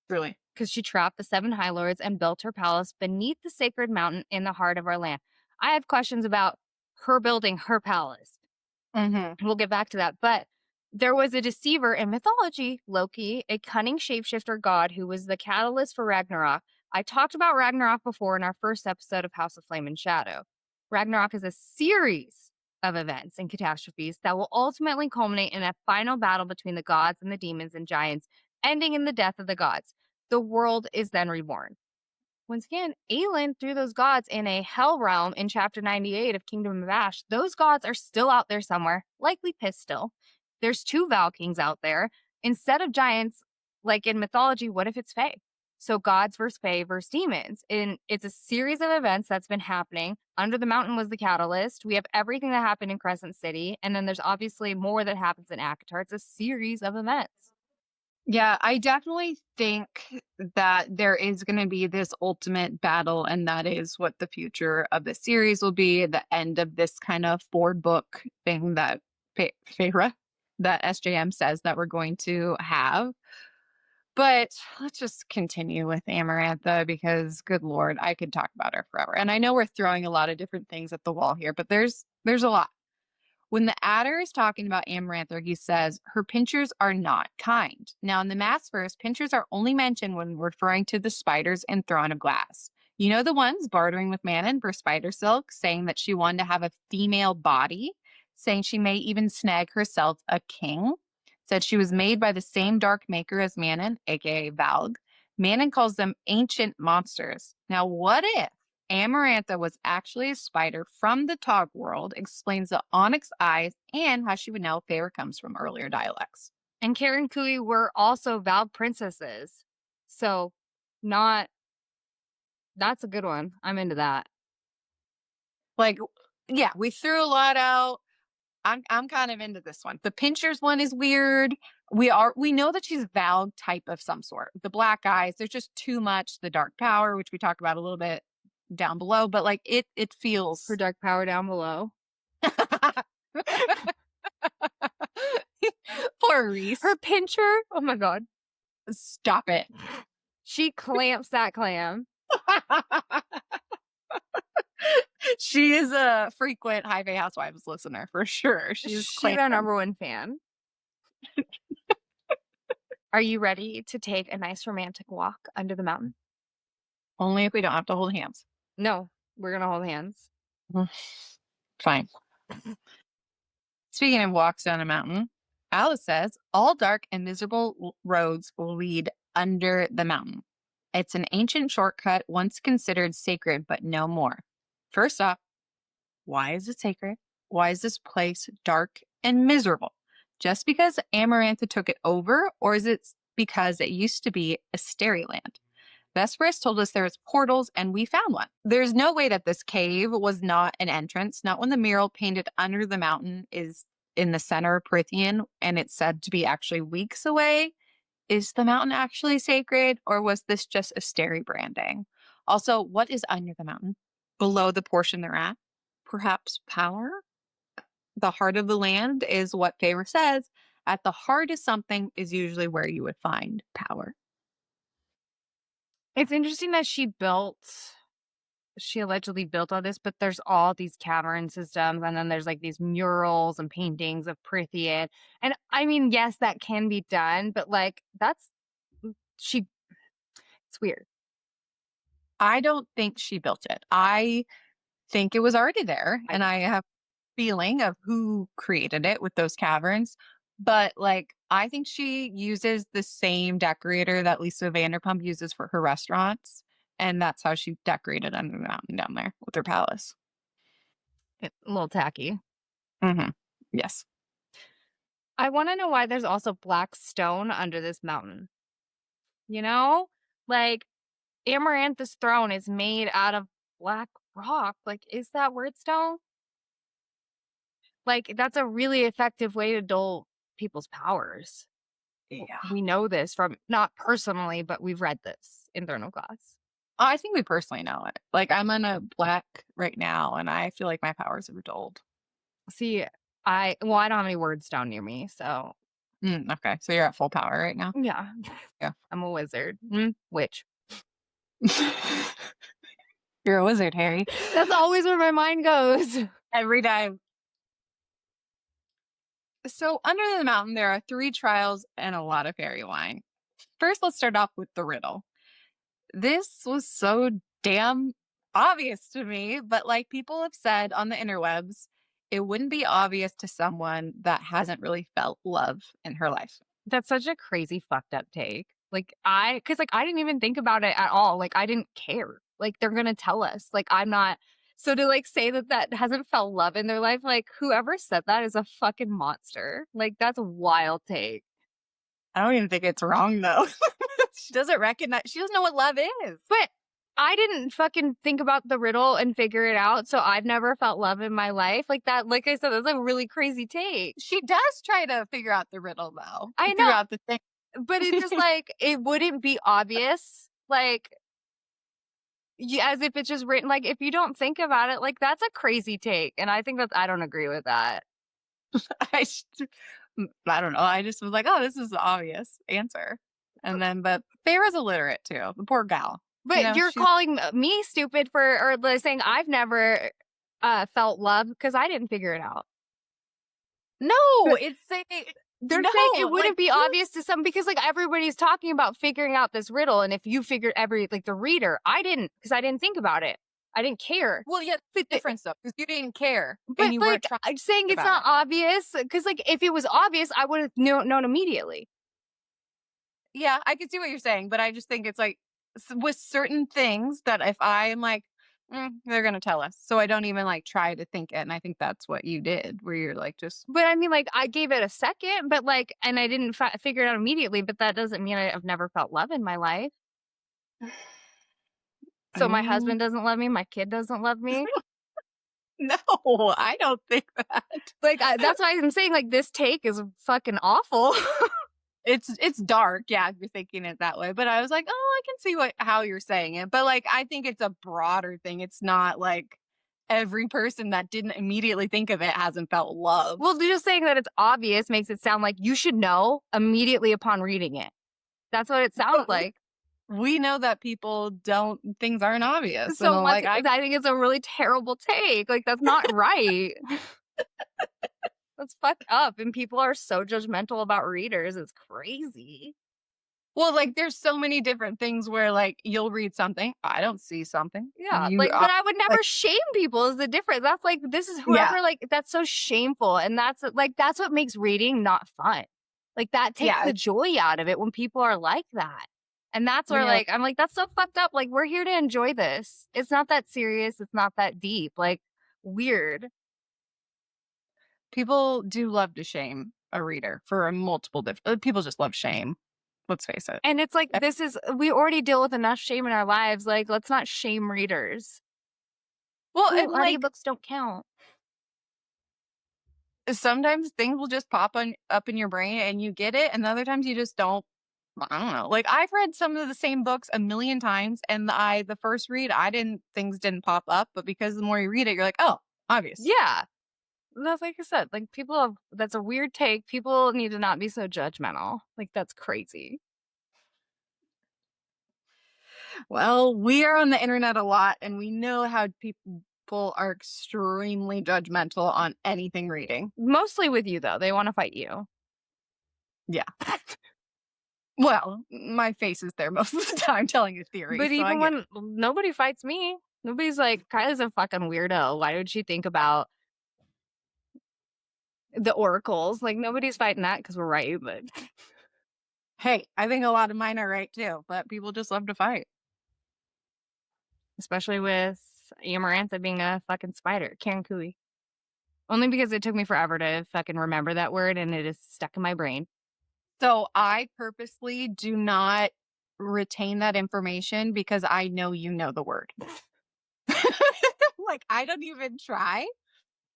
Really? Because she trapped the 7 High Lords and built her palace beneath the sacred mountain in the heart of our land. I have questions about her building her palace. Mm-hmm. We'll get back to that. But there was a deceiver in mythology, Loki, a cunning shapeshifter god who was the catalyst for Ragnarok. I talked about Ragnarok before in our first episode of House of Flame and Shadow. Ragnarok is a series of events and catastrophes that will ultimately culminate in a final battle between the gods and the demons and giants, ending in the death of the gods. The world is then reborn. Once again, Aelin threw those gods in a hell realm in chapter 98 of Kingdom of Ash. Those gods are still out there somewhere, likely pissed still. There's 2 Val Kings out there. Instead of giants, like in mythology, what if it's Fae? So gods versus Fae versus demons. And it's a series of events that's been happening. Under the Mountain was the catalyst. We have everything that happened in Crescent City. And then there's obviously more that happens in ACOTAR. It's a series of events. Yeah, I definitely think that there is going to be this ultimate battle, and that is what the future of the series will be. The end of this kind of 4-book thing that Feyre, that SJM says that we're going to have. But let's just continue with Amarantha because, good Lord, I could talk about her forever. And I know we're throwing a lot of different things at the wall here, but there's a lot. When the Adder is talking about Amarantha, he says, her pinchers are not kind. Now, in the Maasverse, pinchers are only mentioned when referring to the spiders in Throne of Glass. You know the ones bartering with Manon for spider silk, saying that she wanted to have a female body, saying she may even snag herself a king, said she was made by the same dark maker as Manon, aka Valg. Manon calls them ancient monsters. Now, what if Amarantha was actually a spider from the Tog world, explains the onyx eyes and how she would know Feyre comes from earlier dialects. And Karen Kui were also Valg princesses. So, that's a good one. I'm into that. Yeah, we threw a lot out. I'm kind of into this one. The pinchers one is weird. We know that she's Valg type of some sort. The black eyes, there's just too much. The dark power, which we talked about a little bit down below, but it feels For dark power down below. Poor Rhys. Her pincher, oh my god. Stop it. She clamps that clam. She is a frequent High Fae Housewives listener for sure. She's our number 1 fan. Are you ready to take a nice romantic walk under the mountain? Only if we don't have to hold hands. No, we're gonna hold hands. Fine. Speaking of walks down a mountain, Alice says all dark and miserable roads will lead under the mountain. It's an ancient shortcut once considered sacred, but no more. First off, why is it sacred? Why is this place dark and miserable? Just because Amarantha took it over, or is it because it used to be a Steri-land? Vesperus told us there was portals, and we found one. There's no way that this cave was not an entrance, not when the mural painted under the mountain is in the center of Prythian, and it's said to be actually weeks away. Is the mountain actually sacred, or was this just a Steri branding? Also, what is under the mountain? Below the portion they're at? Perhaps power? The heart of the land is what Feyre says. At the heart of something is usually where you would find power. It's interesting that she allegedly built all this, but there's all these cavern systems, and then there's these murals and paintings of Prythian. And I mean, yes, that can be done, but it's weird. I don't think she built it. I think it was already there, and I have a feeling of who created it with those caverns. But, like, I think she uses the same decorator that Lisa Vanderpump uses for her restaurants, and that's how she decorated under the mountain down there with her palace. A little tacky. Mhm. Yes. I want to know why there's also black stone under this mountain. You know? Like, Amarantha's throne is made out of black rock. Like, is that word stone? Like, that's a really effective way to dull people's powers. Yeah. We know this from not personally, but we've read this in Thorn class. I think we personally know it. Like, I'm on a black right now, and I feel like my powers are dulled. See, I don't have any words down near me, so Okay, so you're at full power right now? yeah. Yeah. I'm a wizard. Witch. You're a wizard, Harry. That's always where my mind goes. Every time. So, under the mountain, there are 3 trials and a lot of fairy wine. First, let's start off with the riddle. This was so damn obvious to me, but like people have said on the interwebs, it wouldn't be obvious to someone that hasn't really felt love in her life. That's such a crazy fucked up take. Cause I didn't even think about it at all. Like, I didn't care. Like, they're gonna tell us. Like, I'm not. So to like say that hasn't felt love in their life, like whoever said that is a fucking monster. Like, that's a wild take. I don't even think it's wrong though. She doesn't recognize, she doesn't know what love is. But I didn't fucking think about the riddle and figure it out. So I've never felt love in my life. Like that, like I said, that's a really crazy take. She does try to figure out the riddle though. I Figure know. out the thing. But it's just like, it wouldn't be obvious. Like, as if it's just written. Like, if you don't think about it, like, that's a crazy take. And I think I don't agree with that. I, I don't know. I just was like, oh, this is the obvious answer. And then, but Feyre's illiterate too. The poor gal. But you're calling me stupid or saying I've never felt love because I didn't figure it out. No, it's saying they're saying it wouldn't be obvious to some because like everybody's talking about figuring out this riddle, and if you figured the reader, I didn't because I didn't think about it. I didn't care. Well, yeah, it's different stuff because you didn't care. But and you weren't I'm saying it's not obvious because like if it was obvious, I would have known immediately. Yeah, I can see what you're saying, but I just think it's like with certain things that if I'm like, they're gonna tell us, so I don't even like try to think it. And I think that's what you did, where you're like just. But I mean, like I gave it a second, but like, and I didn't figure it out immediately. But that doesn't mean I've never felt love in my life. So my husband doesn't love me. My kid doesn't love me. No, I don't think that. Like that's why I'm saying like this take is fucking awful. It's dark, yeah, if you're thinking it that way. But I was like, oh, I can see how you're saying it. But like, I think it's a broader thing. It's not like every person that didn't immediately think of it hasn't felt love. Well, just saying that it's obvious makes it sound like you should know immediately upon reading it. That's what it sounds like. We know that things aren't obvious. So like, I think it's a really terrible take. Like that's not right. That's fucked up. And people are so judgmental about readers. It's crazy. Well, like there's so many different things where like you'll read something, I don't see something. Yeah. But I would never shame people is the difference. That's like, this is whoever, like, that's so shameful. And that's what makes reading not fun. Like that takes the joy out of it when people are like that. And that's where like, I'm like, that's so fucked up. Like we're here to enjoy this. It's not that serious. It's not that deep. Like weird. People do love to shame a reader for multiple different. People just love shame. Let's face it. And it's like, we already deal with enough shame in our lives. Like, let's not shame readers. Well, and like, audiobooks don't count. Sometimes things will just pop up in your brain and you get it. And other times you just don't. I don't know. Like I've read some of the same books a million times. And the first read, things didn't pop up. But because the more you read it, you're like, oh, obvious. Yeah. That's like I said, like that's a weird take. People need to not be so judgmental. Like that's crazy. Well, we are on the internet a lot and we know how people are extremely judgmental on anything reading. Mostly with you though. They want to fight you. Yeah. Well, my face is there most of the time telling a theory. But even when nobody fights me, nobody's like, Kylie's a fucking weirdo. Why would she think about The oracles. Like, nobody's fighting that because we're right, but Hey, I think a lot of mine are right too, but people just love to fight. especially with Amarantha being a fucking spider. Karen Cooey. Only because it took me forever to fucking remember that word and it is stuck in my brain. So I purposely do not retain that information because I know you know the word. Like, I don't even try,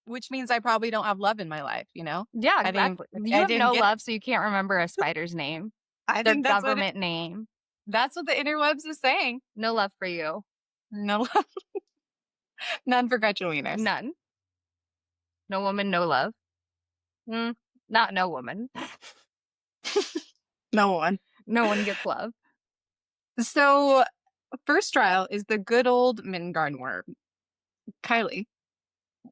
which means I probably don't have love in my life, you know? Yeah, I didn't exactly. You I have didn't no get it. love, so you can't remember a spider's name, I their think government name. that's what the interwebs is saying. No love for you. No love, none for Gretchen Wieners. None. No woman, no love. Not no woman. No one. No one gets love. So, first trial is the good old Midgard worm. Kylie,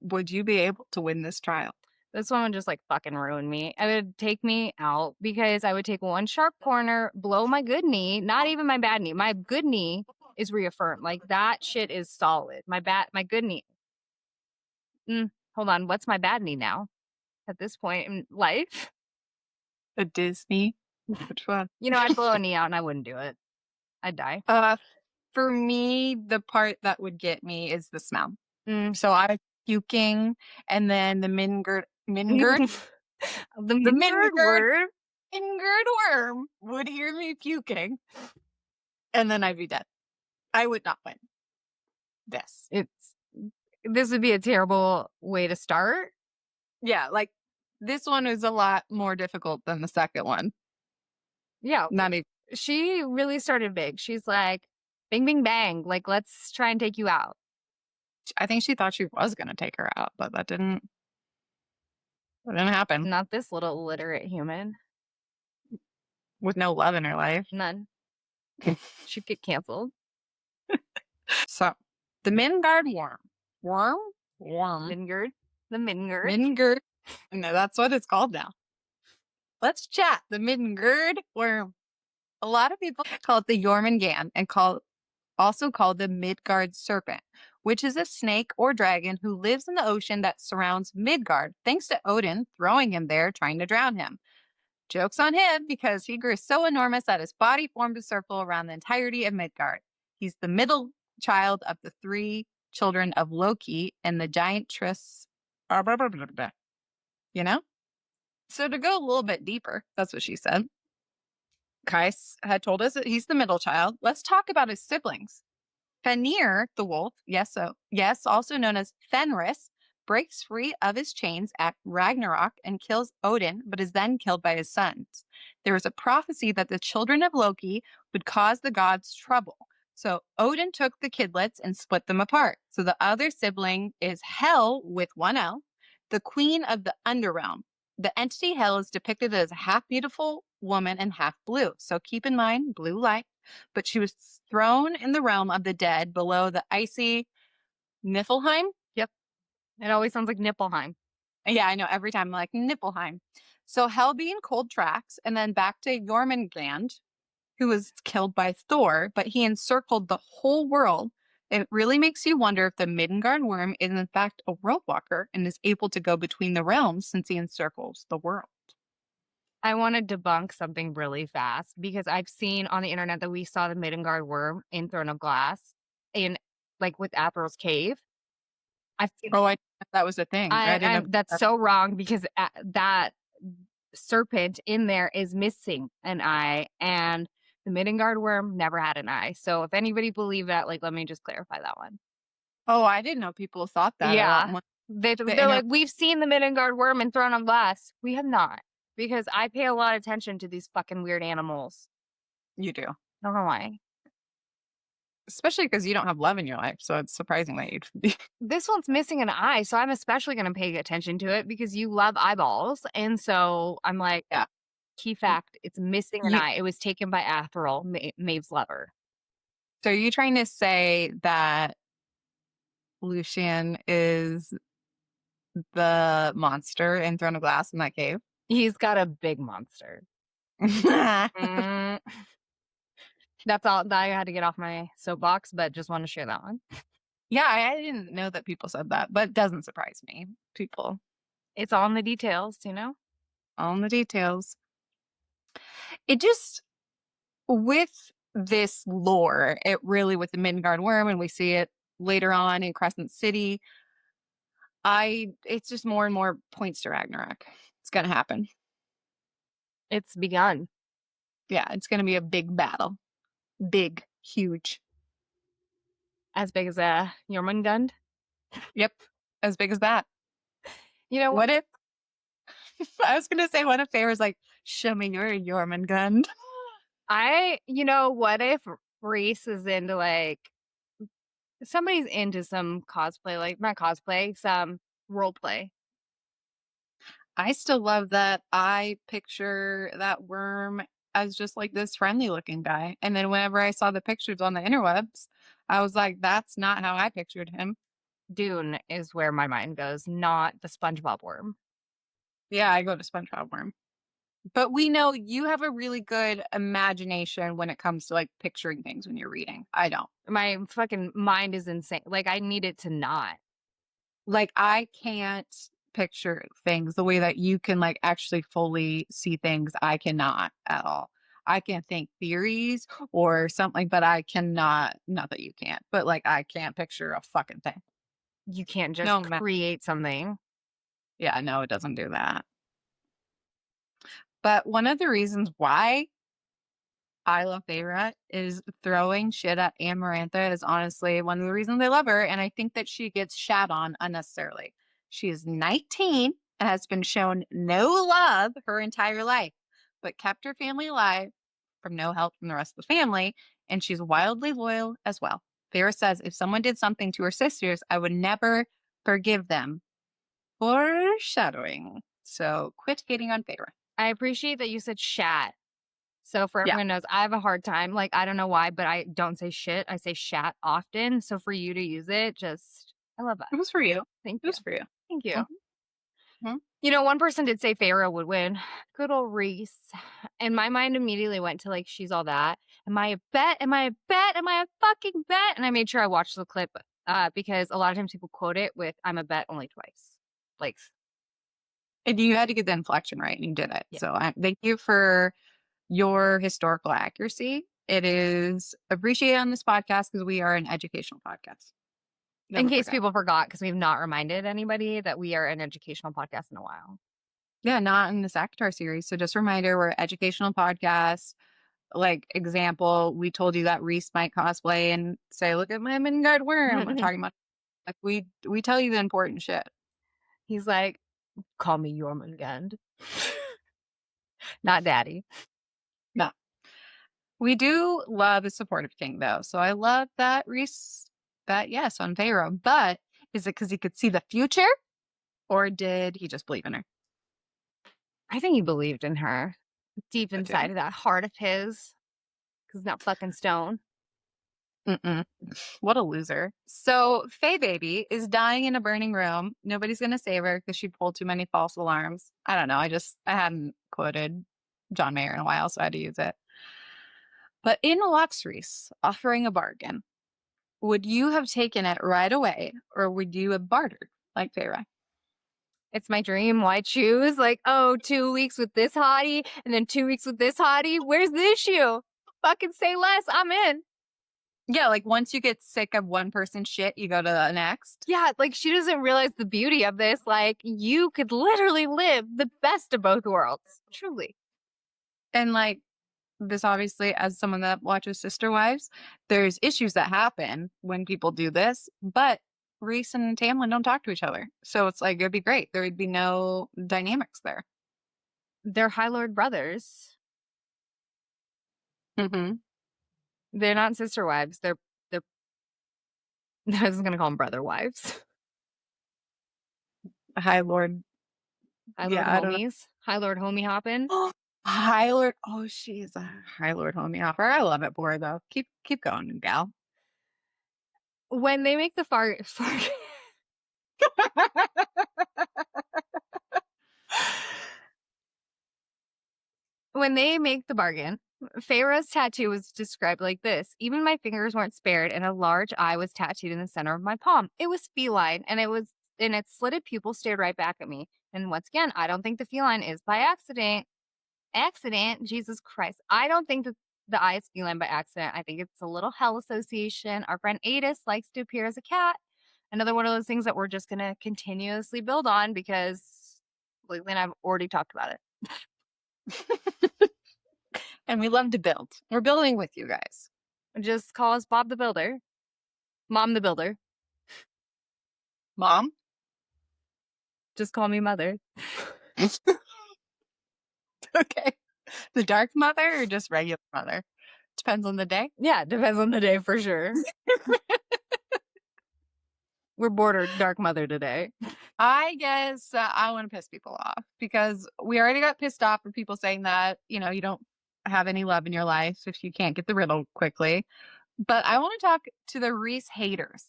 would you be able to win this trial? This one would just like fucking ruin me. It would take me out because I would take one sharp corner, blow my good knee, not even my bad knee. My good knee is reaffirmed. Like that shit is solid. My good knee. Hold on. What's my bad knee now at this point in life? A Disney? Which one? I'd blow a knee out and I wouldn't do it. I'd die. For me, the part that would get me is the smell. Mm. So I'm puking, and then the Midgard, the Midgard word? Midgard worm would hear me puking, and then I'd be dead. I would not win this. This would be a terrible way to start. Yeah, like this one is a lot more difficult than the second one. Yeah. Not even. She really started big. She's like, bing, bing, bang. Like, let's try and take you out. I think she thought she was going to take her out, but that didn't happen. Not this little illiterate human. With no love in her life. None. She'd get canceled. So, the Midgard worm. Worm? Midgard. The Midgard. Midgard. No, that's what it's called now. Let's chat. The Midgard worm. A lot of people call it the Jormungand and also called the Midgard serpent, which is a snake or dragon who lives in the ocean that surrounds Midgard, thanks to Odin throwing him there trying to drown him. Joke's on him because he grew so enormous that his body formed a circle around the entirety of Midgard. He's the middle child of the 3 children of Loki and the giant Tris. You know? So to go a little bit deeper, that's what she said. Kais had told us that he's the middle child. Let's talk about his siblings. Fenrir, the wolf, yes, also known as Fenris, breaks free of his chains at Ragnarok and kills Odin, but is then killed by his sons. There was a prophecy that the children of Loki would cause the gods trouble. So Odin took the kidlets and split them apart. So the other sibling is Hel with 1 L, the queen of the underrealm. The entity Hel is depicted as a half beautiful woman and half blue. So keep in mind, blue light. But she was thrown in the realm of the dead below the icy Niflheim. Yep. It always sounds like Niflheim. Yeah, I know. Every time I'm like, Niflheim. So Hel being cold tracks, and then back to Jormungand, who was killed by Thor, but he encircled the whole world. It really makes you wonder if the Midgard worm is in fact a world walker and is able to go between the realms since he encircles the world. I want to debunk something really fast because I've seen on the internet that we saw the Midgard worm in Throne of Glass in like with April's cave. I that was a thing. I didn't know. That's so wrong because that serpent in there is missing an eye and the Midgard worm never had an eye. So if anybody believed that, like, let me just clarify that one. Oh, I didn't know people thought that. Yeah. They're like, we've seen the Midgard worm in Throne of Glass. We have not. Because I pay a lot of attention to these fucking weird animals. You do. I don't know why. Especially because you don't have love in your life. So it's surprising that you'd be. This one's missing an eye. So I'm especially going to pay attention to it because you love eyeballs. And so I'm like, yeah. Key fact, it's missing an eye. It was taken by Athril, Maeve's lover. So are you trying to say that Lucien is the monster in Throne of Glass in that cave? He's got a big monster. That's all that I had to get off my soapbox, but just want to share that one. Yeah, I didn't know that people said that, but it doesn't surprise me. People It's all in the details, All in the details. It just, with this lore, it really, with the Midgard worm, and we see it later on in Crescent City, it's just more and more points to Ragnarok. It's gonna happen. It's begun. Yeah, it's gonna be a big battle. Big, huge. As big as a Jormungand. Yep. As big as that. You know, What if I was gonna say, what if they was like, show me your Jormungand? what if Rhys is into somebody's into some cosplay, like not cosplay, some role play. I still love that I picture that worm as just like this friendly looking guy. And then whenever I saw the pictures on the interwebs, I was like, that's not how I pictured him. Dune is where my mind goes, not the SpongeBob worm. Yeah, I go to SpongeBob worm. But we know you have a really good imagination when it comes to like picturing things when you're reading. I don't. My fucking mind is insane. Like, I need it to not. Like, I can't picture things the way that you can like actually fully see things. I cannot at all. I can think theories or something, but I cannot, not that you can't, but like I can't picture a fucking thing. You can't just No, create something. yeah, no, it doesn't do that. But one of the reasons why I love Feyre is throwing shit at Amarantha is honestly one of the reasons I love her, and I think that she gets shat on unnecessarily. She is 19 and has been shown no love her entire life, but kept her family alive from no help from the rest of the family, and she's wildly loyal as well. Feyre says, if someone did something to her sisters, I would never forgive them. Foreshadowing. So quit hating on Feyre. I appreciate that you said shat. So for Yeah, everyone knows, I have a hard time. Like, I don't know why, but I don't say shit. I say shat often. So for you to use it, I love that. it was for you. Thank It you. was for you. Thank you. Mhm. One person did say Feyre would win. Good old Rhys. And my mind immediately went to like, she's all that. Am I a bet? Am I a bet? Am I a fucking bet? And I made sure I watched the clip because a lot of times people quote it with I'm a bet only twice. Like, And you had to get the inflection right, and you did it. yeah. So thank you for your historical accuracy. It is appreciated on this podcast because we are an educational podcast. In Never case forget. people forgot, because we've not reminded anybody that we are an educational podcast in a while. Yeah, not in this ACOTAR series. So just a reminder, we're an educational podcast. Like, example, we told you that Rhys might cosplay and say, look at my Midgard worm. We're talking about, like, we tell you the important shit. He's like, call me Jormungand. Not daddy. No. We do love a supportive king, though. So I love that Rhys, that yes, on Feyre. But is it because he could see the future? Or did he just believe in her? I think he believed in her deep I inside do. of that heart of his. Because not fucking stone. Mm-mm. What a loser. So Faye Baby is dying in a burning room. Nobody's going to save her because she pulled too many false alarms. I don't know. I hadn't quoted John Mayer in a while, so I had to use it. But in walks Rhys, offering a bargain. Would you have taken it right away, or would you have bartered like Feyre? It's my dream. Why choose? Like, 2 weeks with this hottie and then 2 weeks with this hottie. Where's the issue? Fucking say less. I'm in. Yeah, like once you get sick of one person's shit, you go to the next. Yeah, like she doesn't realize the beauty of this. Like, you could literally live the best of both worlds. Truly. And like, this obviously, as someone that watches Sister Wives, there's issues that happen when people do this, but Rhys and Tamlin don't talk to each other. So it's like, it'd be great. There would be no dynamics there. They're High Lord brothers. Mm-hmm. They're not sister wives. They're I was gonna call them brother wives. High Lord. High Lord Yeah, I don't homies. High Lord homie hopping. know. High Lord. Oh, she's a High Lord homie offer. I love it for her, though. Keep going, gal. When they make the when they make the bargain, Feyre's tattoo was described like this. Even my fingers weren't spared, and a large eye was tattooed in the center of my palm. It was feline, and its slitted pupil stared right back at me. And once again, I don't think the feline is by accident. Jesus Christ. I don't think that the eye is feline by accident. I think it's a little hell association. Our friend Adis likes to appear as a cat. Another one of those things that we're just going to continuously build on because lately I've already talked about it. And we love to build. We're building with you guys. Just call us Bob the Builder. Mom the Builder. Mom? Just call me Mother. Okay. The dark mother or just regular mother? Depends on the day. Yeah, depends on the day for sure. We're border dark mother today. I guess I want to piss people off because we already got pissed off for people saying that, you don't have any love in your life if you can't get the riddle quickly. But I want to talk to the Rhys haters.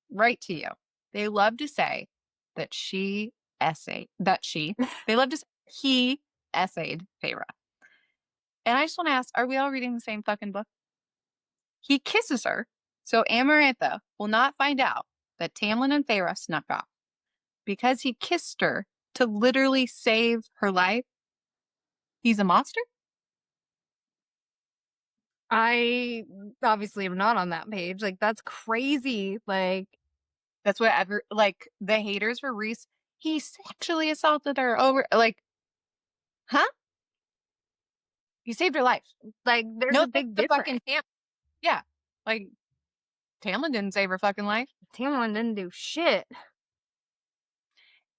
Right to you. They love to say that they love to say he essayed Feyre. And I just want to ask, are we all reading the same fucking book? He kisses her, so Amarantha will not find out that Tamlin and Feyre snuck off. Because he kissed her to literally save her life, he's a monster? I obviously am not on that page. Like, that's crazy. Like, that's what the haters for Rhys, he sexually assaulted her over, huh? He saved her life. Like, there's No, a big the difference. fucking yeah, like Tamlin didn't save her fucking life. Tamlin didn't do shit.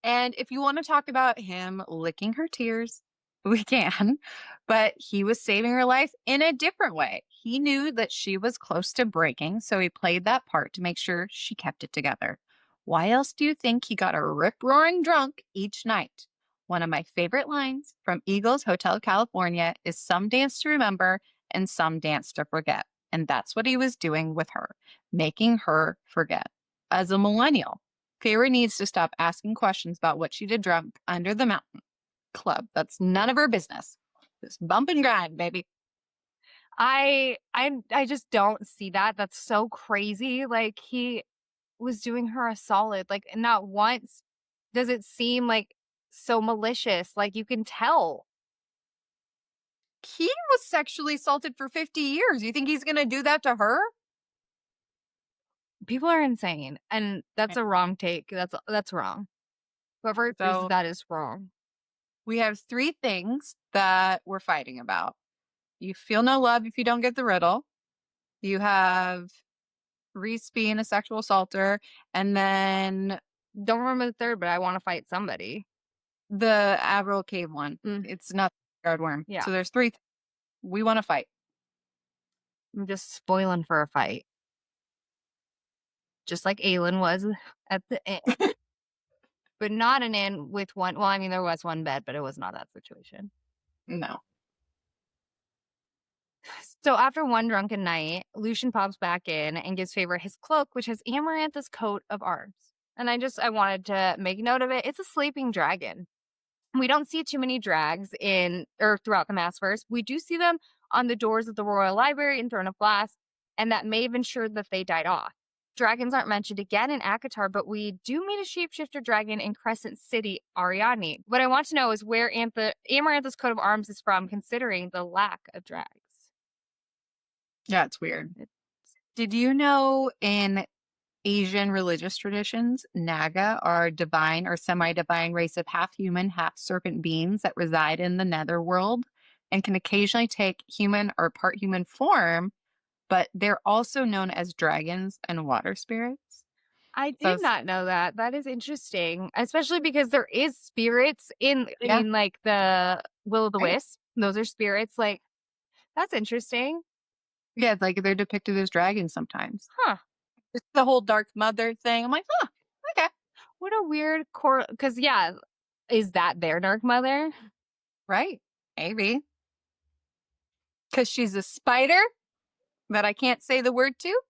And if you want to talk about him licking her tears, we can. But he was saving her life in a different way. He knew that she was close to breaking, so he played that part to make sure she kept it together. Why else do you think he got a rip-roaring drunk each night? One of my favorite lines from Eagles Hotel California is some dance to remember and some dance to forget. And that's what he was doing with her, making her forget. As a millennial, Feyre needs to stop asking questions about what she did drunk under the mountain club. That's none of her business. Just bump and grind, baby. I just don't see that. That's so crazy. Like, he was doing her a solid. Like, not once does it seem like so malicious. Like, you can tell. He was sexually assaulted for 50 years. You think he's going to do that to her? People are insane, and that's a wrong take. That's wrong. Whoever is that is wrong. We have 3 things that we're fighting about. You feel no love if you don't get the riddle. You have Rhys being a sexual assaulter, and then don't remember the third, but I want to fight somebody. The Avril Cave one. It's not the guard worm. Yeah. So there's 3 we want to fight. I'm just spoiling for a fight. Just like Aelin was at the end. But not an inn with one. Well, I mean, there was one bed, but it was not that situation. No. So after one drunken night, Lucien pops back in and gives Feyre his cloak, which has Amarantha's coat of arms. And I wanted to make note of it. It's a sleeping dragon. We don't see too many drags throughout the Maasverse. We do see them on the doors of the Royal Library in Throne of Glass, and that may have ensured that they died off. Dragons aren't mentioned again in ACOTAR, but we do meet a shapeshifter dragon in Crescent City, Ariadne. What I want to know is where Amarantha's coat of arms is from, considering the lack of drags. Yeah, it's weird. Did you know in Asian religious traditions, Naga are a divine or semi-divine race of half-human, half-serpent beings that reside in the netherworld and can occasionally take human or part human form, but they're also known as dragons and water spirits. I did not know that. That is interesting, especially because there is spirits in, I mean, like the Will of the Wisp. Those are spirits. Like, that's interesting. Yeah, like they're depicted as dragons sometimes. Huh. It's the whole Dark Mother thing. I'm like, huh, okay. What a weird because yeah, is that their Dark Mother? Right. Maybe. Because she's a spider that I can't say the word to.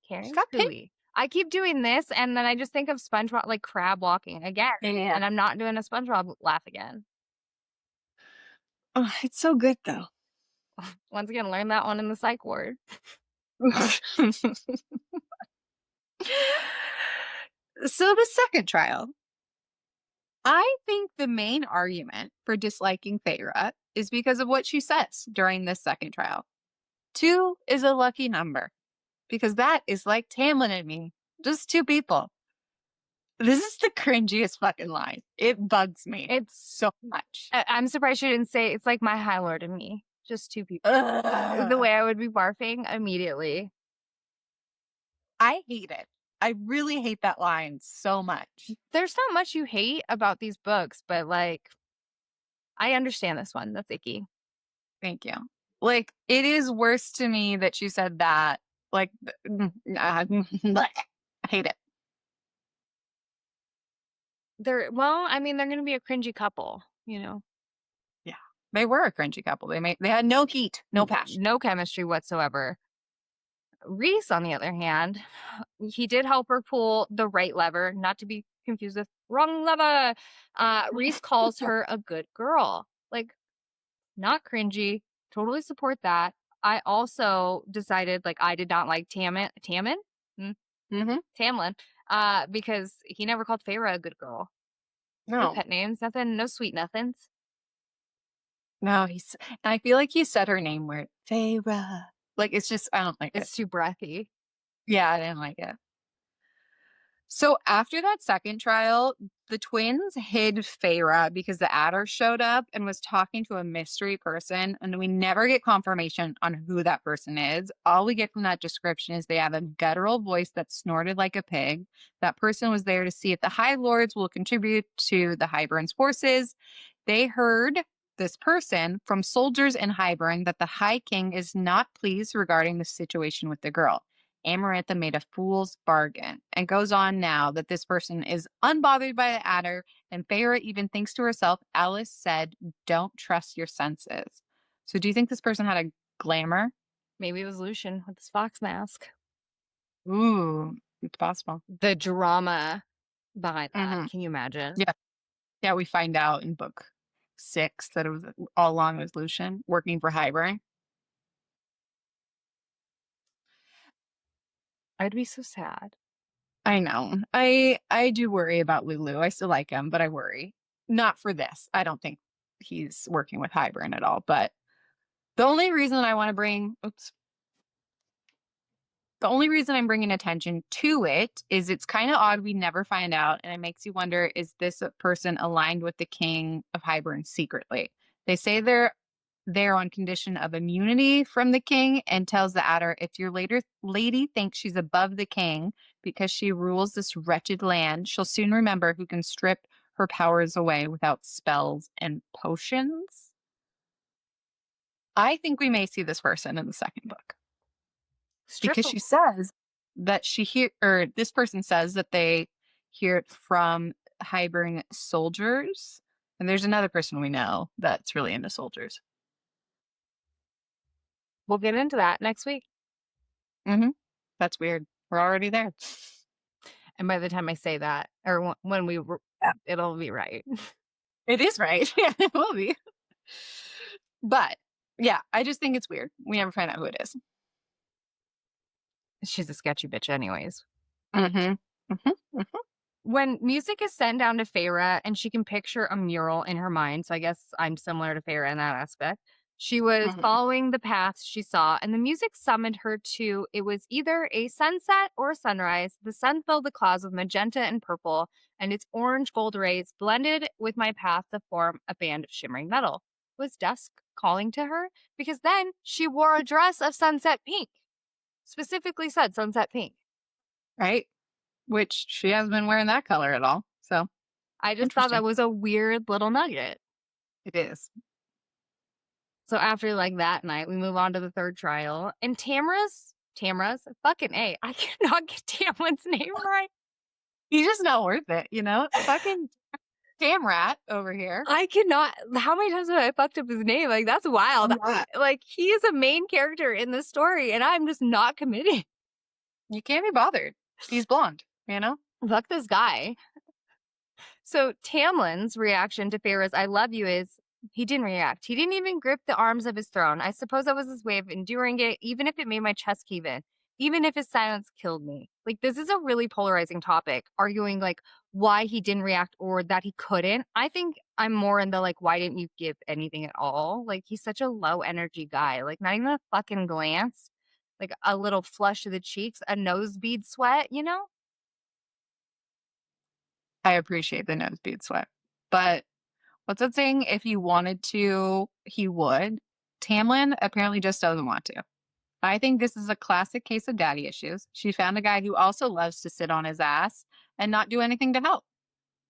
She's got pink. I keep doing this, and then I just think of SpongeBob, like crab walking again. Yeah. And I'm not doing a SpongeBob laugh again. Oh, it's so good, though. Once again, learn that one in the psych ward. So the second trial. I think the main argument for disliking Feyre is because of what she says during this second trial. 2 is a lucky number because that is like Tamlin and me, just 2 people. This is the cringiest fucking line. It bugs me It's so much. I'm surprised she didn't say it's like my High Lord and me. Just 2 people. The Ugh. way I would be barfing immediately. I hate it. I really hate that line so much. There's not much you hate about these books, but like I understand this one. That's icky. Thank you. Like, it is worse to me that she said that. Like, bleh. I hate it. I mean, they're gonna be a cringy couple, you know. Yeah. They were a cringy couple. They had no heat, no passion. No chemistry whatsoever. Rhys, on the other hand, he did help her pull the right lever, not to be confused with wrong lever. Rhys calls her a good girl. Like, not cringy. Totally support that. I also decided, like, I did not like Tamlin? Mm-hmm. Tamlin, because he never called Feyre a good girl. No No. pet names, nothing, no sweet nothings. No, I feel like he said her name weird. Feyre. Like, it's just, I don't like it. It's too breathy. Yeah, I didn't like it. So after that second trial, the twins hid Feyre because the adder showed up and was talking to a mystery person, and we never get confirmation on who that person is. All we get from that description is they have a guttural voice that snorted like a pig. That person was there to see if the High Lords will contribute to the Hybern's forces. They heard this person from soldiers in Hybern that the High King is not pleased regarding the situation with the girl. Amarantha made a fool's bargain and goes on now that this person is unbothered by the adder, and Feyre even thinks to herself, Alice said, don't trust your senses. So do you think this person had a glamour? Maybe it was Lucien with his fox mask. Ooh, it's possible. The drama behind that. Mm-hmm. Can you imagine? Yeah. Yeah, we find out in book 6 that it was all along it was Lucien working for Hybern. I'd be so sad. I know. I do worry about Lulu. I still like him, but I worry. Not for this. I don't think he's working with Hybern at all. But the only reason I want to the only reason I'm bringing attention to it is it's kind of odd we never find out, and it makes you wonder, is this a person aligned with the king of Hybern secretly? They say they're there on condition of immunity from the king, and tells the adder, if your later lady thinks she's above the king because she rules this wretched land, she'll soon remember who can strip her powers away without spells and potions. I think we may see this person in the second book. Because she says that this person says that they hear it from Hybern soldiers. And there's another person we know that's really into soldiers. We'll get into that next week. Mm-hmm. That's weird. We're already there. And by the time I say that, or when it'll be right. It is right. Yeah, it will be. But yeah, I just think it's weird. We never find out who it is. She's a sketchy bitch anyways. Mm-hmm. Mm-hmm. Mm-hmm. When music is sent down to Feyre and she can picture a mural in her mind, so I guess I'm similar to Feyre in that aspect. She was following the paths she saw, and the music summoned her to, it was either a sunset or a sunrise. The sun filled the clouds with magenta and purple, and its orange gold rays blended with my path to form a band of shimmering metal. Was dusk calling to her? Because then she wore a dress of sunset pink. Specifically said sunset pink. Right? Which she hasn't been wearing that color at all. So I just thought that was a weird little nugget. It is. So after like that night, we move on to the third trial. And Tamra's fucking A. I cannot get Tamlin's name right. He's just not worth it, you know? Fucking Tamrat over here. I cannot. How many times have I fucked up his name? Like, that's wild. Like, he is a main character in this story, and I'm just not committed. You can't be bothered. He's blonde, you know? Fuck this guy. So Tamlin's reaction to Feyre's I love you is, he didn't react. He didn't even grip the arms of his throne. I suppose that was his way of enduring it, even if it made my chest cave in. even if his silence killed me. Like, this is a really polarizing topic, arguing like why he didn't react or that he couldn't. I think I'm more in the like, why didn't you give anything at all? Like, he's such a low energy guy. Like, not even a fucking glance, like a little flush of the cheeks, a nose bead sweat, you know? I appreciate the nose bead sweat. But what's that saying? If he wanted to, he would. Tamlin apparently just doesn't want to. I think this is a classic case of daddy issues. She found a guy who also loves to sit on his ass and not do anything to help.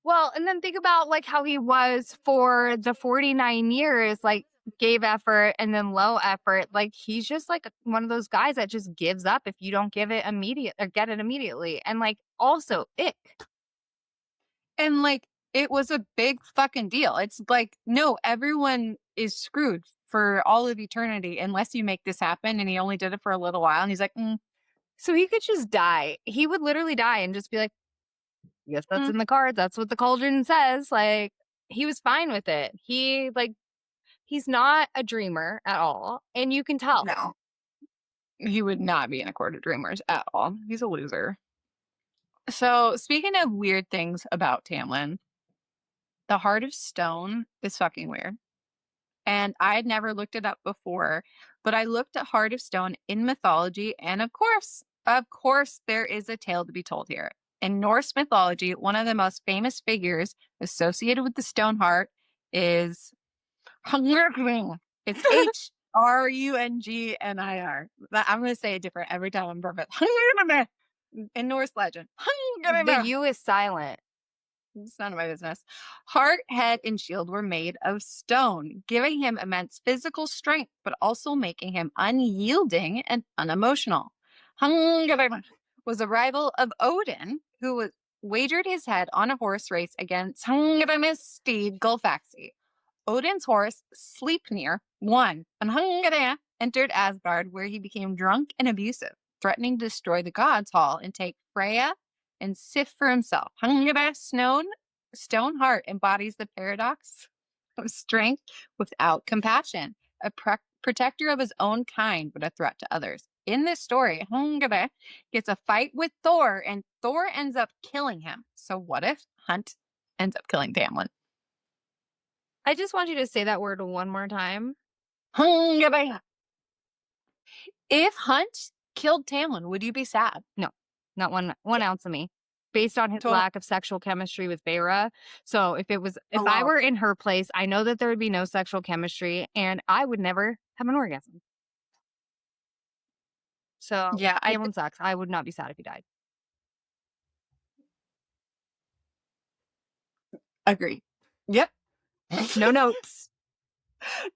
Well, and then think about like how he was for the 49 years, like gave effort and then low effort. Like he's just like one of those guys that just gives up if you don't give it immediate or get it immediately. And like also ick. And like, it was a big fucking deal. It's like, no, everyone is screwed for all of eternity unless you make this happen. And he only did it for a little while. And he's like, So he could just die. He would literally die and just be like, yes, that's in the cards. That's what the cauldron says. Like he was fine with it. He like he's not a dreamer at all. And you can tell. no, he would not be in a court of dreamers at all. He's a loser. So, speaking of weird things about Tamlin, the Heart of Stone is fucking weird. And I had never looked it up before, but I looked at Heart of Stone in mythology, and of course, there is a tale to be told here. In Norse mythology, one of the most famous figures associated with the stone heart is Hungrungr. It's Hrungnir. I'm going to say it different every time I'm perfect. Hungrungr in Norse legend. The U is silent. It's none of my business. Heart, head, and shield were made of stone, giving him immense physical strength, but also making him unyielding and unemotional. Hungrungr was a rival of Odin, who wagered his head on a horse race against Hungrungr's steed Gulfaxi. Odin's horse, Sleipnir, won, and Hungrungr entered Asgard, where he became drunk and abusive, threatening to destroy the gods' hall and take Freya and Sif for himself. Hungrungr's stone heart embodies the paradox of strength without compassion, a protector of his own kind, but a threat to others. In this story, Hungrungr gets a fight with Thor, and Thor ends up killing him. So what if Hunt ends up killing Tamlin? I just want you to say that word one more time. Hungrungr. If Hunt killed Tamlin, would you be sad? No, not one ounce of me. Based on his lack of sexual chemistry with Feyre. So if I were in her place, I know that there would be no sexual chemistry and I would never have an orgasm. So yeah, Tamlin sucks. I would not be sad if he died. Agree. Yep. No notes.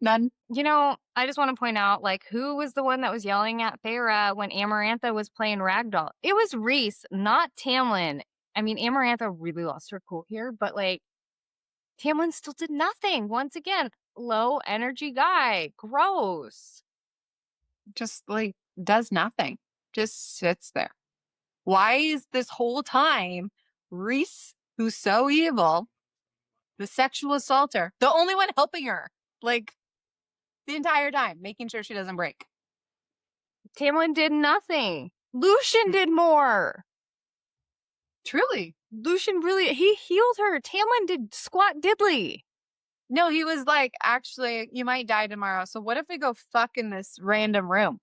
None. You know, I just want to point out, like, who was the one that was yelling at Feyre when Amarantha was playing Ragdoll? It was Rhys, not Tamlin. I mean, Amarantha really lost her cool here, but, like, Tamlin still did nothing. Once again, low energy guy. Gross. Just, like, does nothing. Just sits there. Why is this whole time Rhys, who's so evil, the sexual assaulter, the only one helping her? Like, the entire time, making sure she doesn't break. Tamlin did nothing. Lucien did more. Truly. Lucien he healed her. Tamlin did squat diddly. No, he was like, actually, you might die tomorrow. So what if we go fuck in this random room?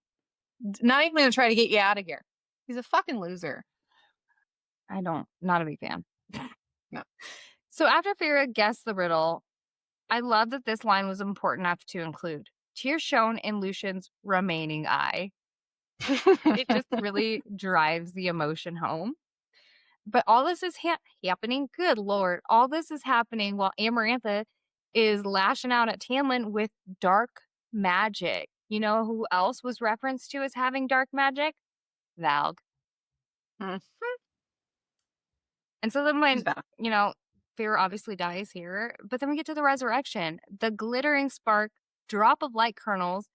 Not even going to try to get you out of here. He's a fucking loser. Not a big fan. No. So after Feyre guessed the riddle, I love that this line was important enough to include. Tears shown in Lucien's remaining eye. It just really drives the emotion home. But all this is happening. Good Lord. All this is happening while Amarantha is lashing out at Tamlin with dark magic. You know who else was referenced to as having dark magic? Valg. Mm-hmm. And so then when, Feyre obviously dies here, but then we get to the resurrection. The glittering spark, drop of light kernels.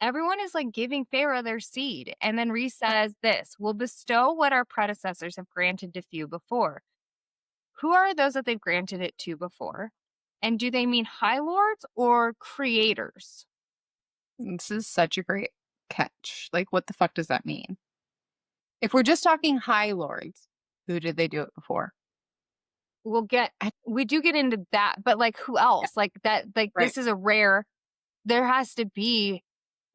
Everyone is like giving Feyre their seed. And then Rhys says this, we'll bestow what our predecessors have granted to few before. Who are those that they've granted it to before? And do they mean High Lords or creators? This is such a great catch. Like, what the fuck does that mean? If we're just talking High Lords, who did they do it before? We do get into that, but like who else? Like that, like Right. this is a rare, there has to be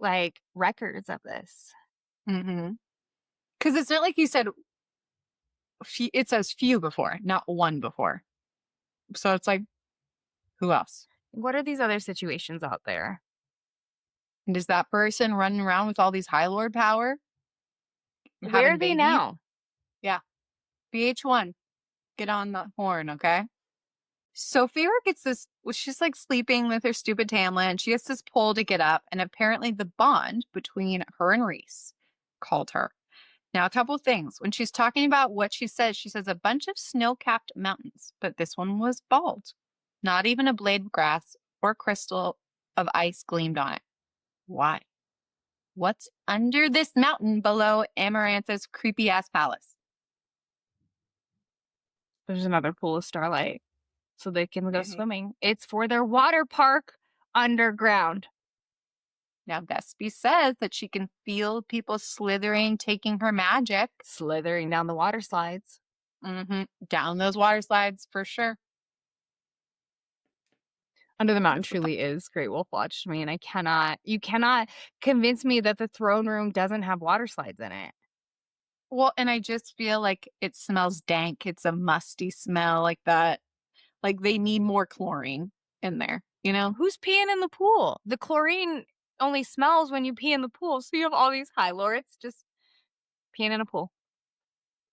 like records of this. Mm-hmm. Because it's not like you said, it says few before, not one before. So it's like, who else? What are these other situations out there? And is that person running around with all these High Lord power? Where Having are they babies? now? Yeah. BH1, get on the horn, okay? So Feyre gets this, well, she's like sleeping with her stupid Tamlin. She gets this pull to get up, and apparently the bond between her and Rhys called her. Now, a couple things. When she's talking about what she says a bunch of snow-capped mountains, but this one was bald. Not even a blade of grass or crystal of ice gleamed on it. Why? What's under this mountain below Amarantha's creepy-ass palace? There's another pool of starlight so they can go Mhm. swimming. It's for their water park underground. Now, Vespy says that she can feel people slithering, taking her magic. Slithering down the water slides. Down those water slides for sure. Under the Mountain truly is Great Wolf Watch to me, and you cannot convince me that the throne room doesn't have water slides in it. Well, and I just feel like it smells dank. It's a musty smell like that. Like they need more chlorine in there, you know? Who's peeing in the pool? The chlorine only smells when you pee in the pool, so you have all these High Lords just peeing in a pool.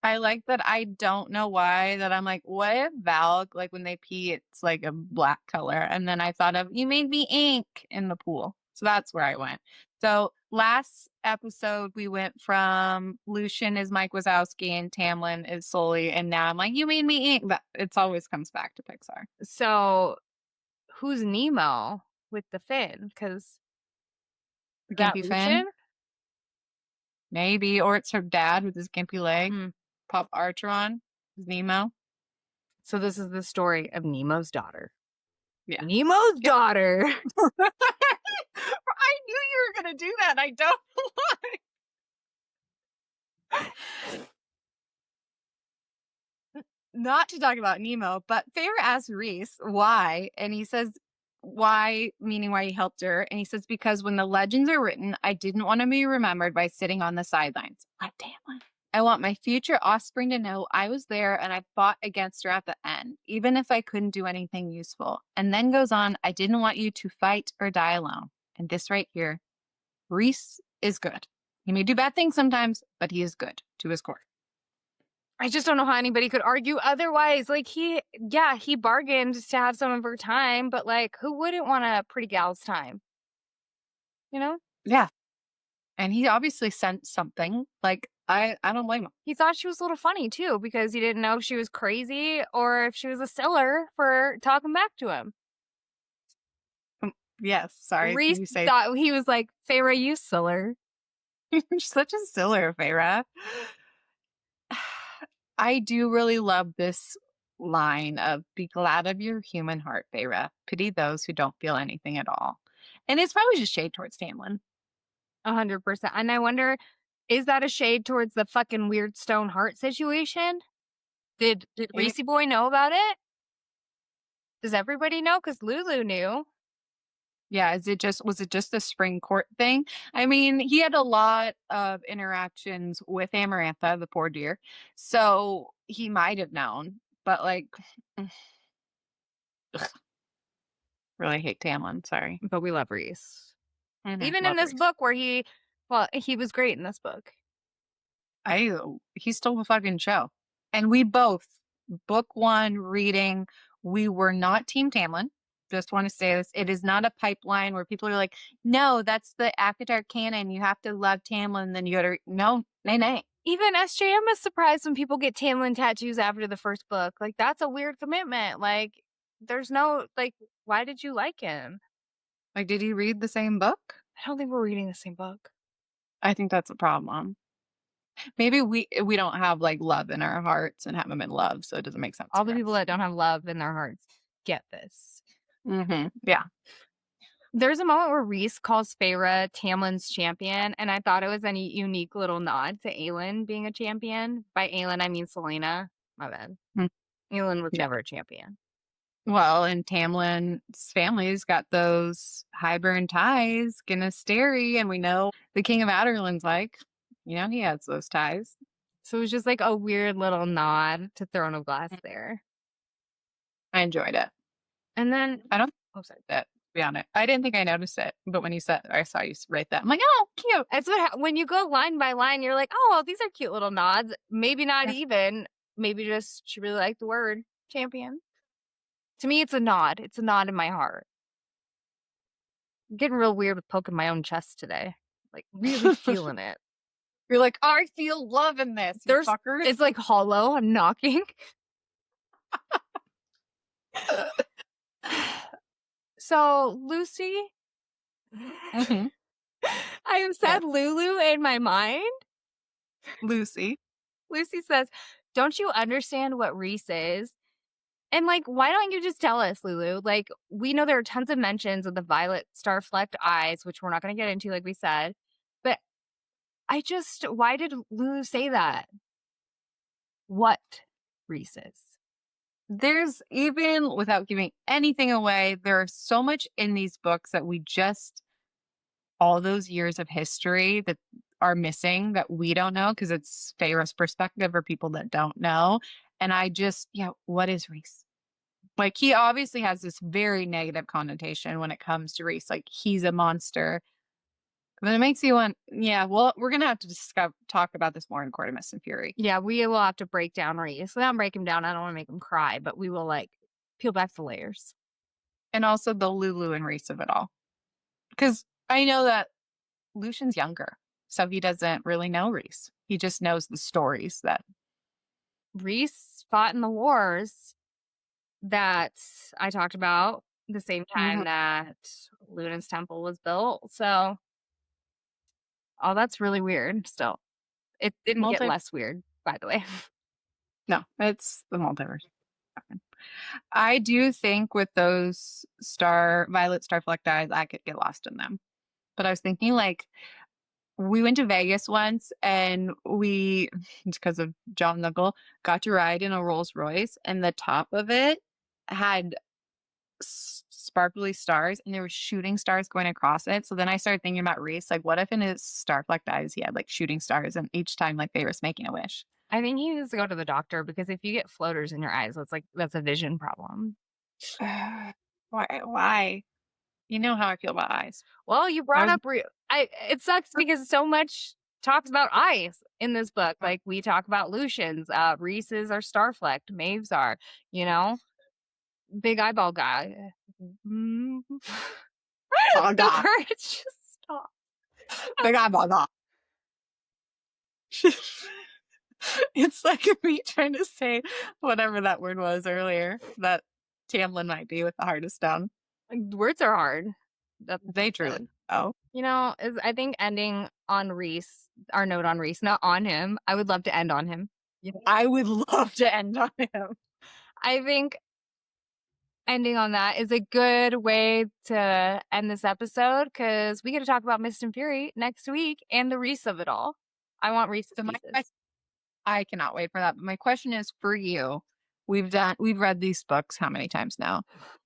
I like that. I don't know why that I'm like, what if Valg, like when they pee, it's like a black color. And then I thought of, you made me ink in the pool. So that's where I went. So last episode, we went from Lucien is Mike Wazowski and Tamlin is Sully. And now I'm like, you made me ink. But it's always comes back to Pixar. So, who's Nemo with the fin? Because The that Gimpy Lucien? Finn, maybe. Or it's her dad with his gimpy leg. Pop Archeron, Nemo. So this is the story of Nemo's daughter. Yeah. Nemo's daughter. I knew you were going to do that. I don't know why. Not to talk about Nemo, but Feyre asks Rhys why, and he says, why, meaning why he helped her. And he says, because when the legends are written, I didn't want to be remembered by sitting on the sidelines. God damn it. I want my future offspring to know I was there and I fought against her at the end, even if I couldn't do anything useful. And then goes on, I didn't want you to fight or die alone. And this right here, Rhys is good. He may do bad things sometimes, but he is good to his core. I just don't know how anybody could argue otherwise. Like he bargained to have some of her time, but like who wouldn't want a pretty gal's time? You know? Yeah. And he obviously sent something. Like, I don't blame him. He thought she was a little funny too, because he didn't know if she was crazy or if she was a siller for talking back to him. Yes, sorry. Rhys You say thought he was like, Feyre, you siller. you're such a siller, Feyre. I do really love this line of be glad of your human heart, Feyre. Pity those who don't feel anything at all. And it's probably just shade towards Tamlin. 100%. And I wonder, is that a shade towards the fucking weird stone heart situation? Did Rhys boy know about it? Does everybody know? Because Lulu knew. Yeah, was it just the spring court thing? I mean, he had a lot of interactions with Amarantha, the poor dear. So he might have known, but like really hate Tamlin, sorry. But we love Rhys. Even in Love this Rhys. book where he was great in this book. He stole the fucking show. And we both, book one reading, we were not Team Tamlin. Just want to say this. It is not a pipeline where people are like, no, that's the ACOTAR canon. You have to love Tamlin, then you gotta no, nay. Even SJM is surprised when people get Tamlin tattoos after the first book. Like, that's a weird commitment. Like, there's no, like, why did you like him? Like, did he read the same book? I don't think we're reading the same book. I think that's a problem. Maybe we don't have like love in our hearts and have him in love, so it doesn't make sense. All the people that don't have love in their hearts get this. Yeah. There's a moment where Rhys calls Feyre Tamlin's champion, and I thought it was a unique little nod to Aelin being a champion. By Aelin, I mean Selena. My bad. Hmm. Aelin was Yeah. never a champion. Well, and Tamlin's family's got those high-burn ties, Ginasteri, and we know the King of Adderlin's like, he has those ties. So it was just like a weird little nod to Throne of Glass there. I enjoyed it. And then, I don't that, to be honest. I didn't think I noticed it, but when you said, I saw you write that. I'm like, oh, cute. That's when you go line by line, you're like, oh, well, these are cute little nods. Maybe not even. Maybe just she really liked the word champion. To me, it's a nod. It's a nod in my heart. I'm getting real weird with poking my own chest today. Like, really feeling it. You're like, I feel love in this, you fuckers. It's like hollow. I'm knocking. So, Lucy, Mm-hmm. I have said Lulu in my mind. Lucy says, don't you understand what Rhys is? And like, why don't you just tell us, Lulu? Like, we know there are tons of mentions of the violet starflecked eyes, which we're not going to get into, like we said. But why did Lulu say that? What Rhys is? There's, even without giving anything away, there's so much in these books that we just, all those years of history that are missing that we don't know because it's Feyre's perspective or people that don't know. And I just, what is Rhys? Like, he obviously has this very negative connotation when it comes to Rhys. Like, he's a monster. But it makes you want, well, we're going to have to talk about this more in Court of Mist and Fury. Yeah, we will have to break down Rhys. Not break him down. I don't want to make him cry, but we will, like, peel back the layers. And also the Lulu and Rhys of it all. Because I know that Lucien's younger, so he doesn't really know Rhys. He just knows the stories that Rhys fought in the wars that I talked about the same time that Luna's temple was built. So, that's really weird still. It didn't get less weird, by the way. No, it's the multiverse. I do think with those violet starflecked eyes, I could get lost in them. But I was thinking, like, we went to Vegas once and we, because of John Knuckle, got to ride in a Rolls Royce, and the top of it had sparkly stars and there were shooting stars going across it. So then I started thinking about Rhys, like, what if in his starflecked eyes he had like shooting stars, and each time like Feyre's making a wish? I think he needs to go to the doctor, because if you get floaters in your eyes, that's a vision problem. Why? You know how I feel about eyes. Well, you brought up it sucks because so much talks about eyes in this book. Like, we talk about Lucian's, Rhys's are starflecked, Maeve's are, big eyeball guy. Oh, the words just stop. Big eyeball guy. It's like me trying to say whatever that word was earlier that Tamlin might be with the hardest down. Words are hard. They truly. Oh. I think ending on Rhys, our note on Rhys, not on him. I would love to end on him. I would love to end on him. I think ending on that is a good way to end this episode, because we get to talk about Mist and Fury next week and the Rhys of it all. I want Rhys to pieces. I cannot wait for that. But my question is for you. We've read these books how many times now?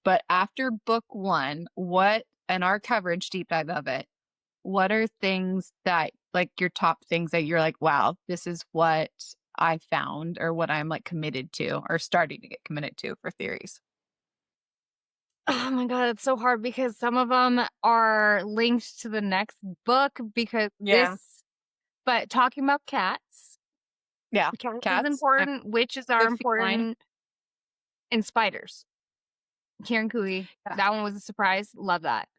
But after book 1, and our coverage deep dive of it, what are things that, like, your top things that you're like, wow, this is what I found, or what I'm like committed to or starting to get committed to for theories? Oh my God, it's so hard because some of them are linked to the next book because but talking about cats. Yeah. Cats is important. Witches are important. And spiders. Kieran Cooley. Yeah. That one was a surprise. Love that.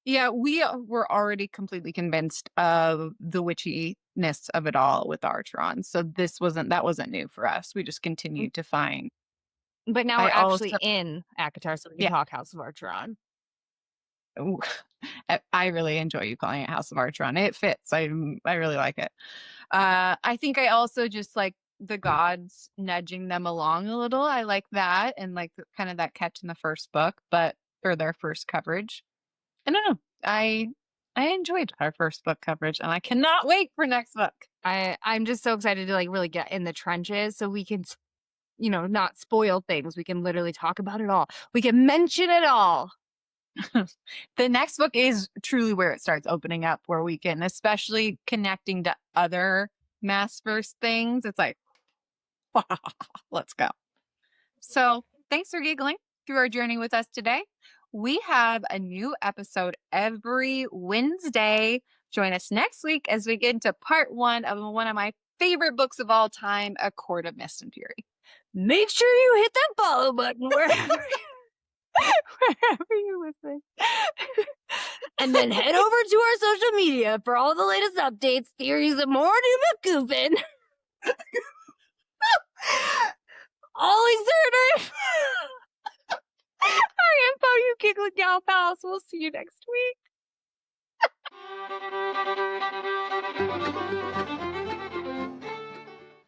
Yeah, we were already completely convinced of the witchiness of it all with Archeron. So that wasn't new for us. We just continued to find. But now we're actually in ACOTAR, so we can talk House of Archeron. I really enjoy you calling it House of Archeron. It fits. I really like it. I think I also just like the gods nudging them along a little. I like that, and like kind of that catch in the first book, but for their first coverage. I don't know. I enjoyed our first book coverage, and I cannot wait for next book. I'm just so excited to like really get in the trenches so we can, not spoil things. We can literally talk about it all. We can mention it all. The next book is truly where it starts opening up, where we can, especially connecting to other Maasverse things. It's like, let's go. So thanks for giggling through our journey with us today. We have a new episode every Wednesday. Join us next week as we get into part 1 of one of my favorite books of all time, A Court of Mist and Fury. Make sure you hit that follow button wherever you're listening. And then head over to our social media for all the latest updates, theories, and more new book goofing. All exerted. I am Poe, you giggling gal pals. We'll see you next week.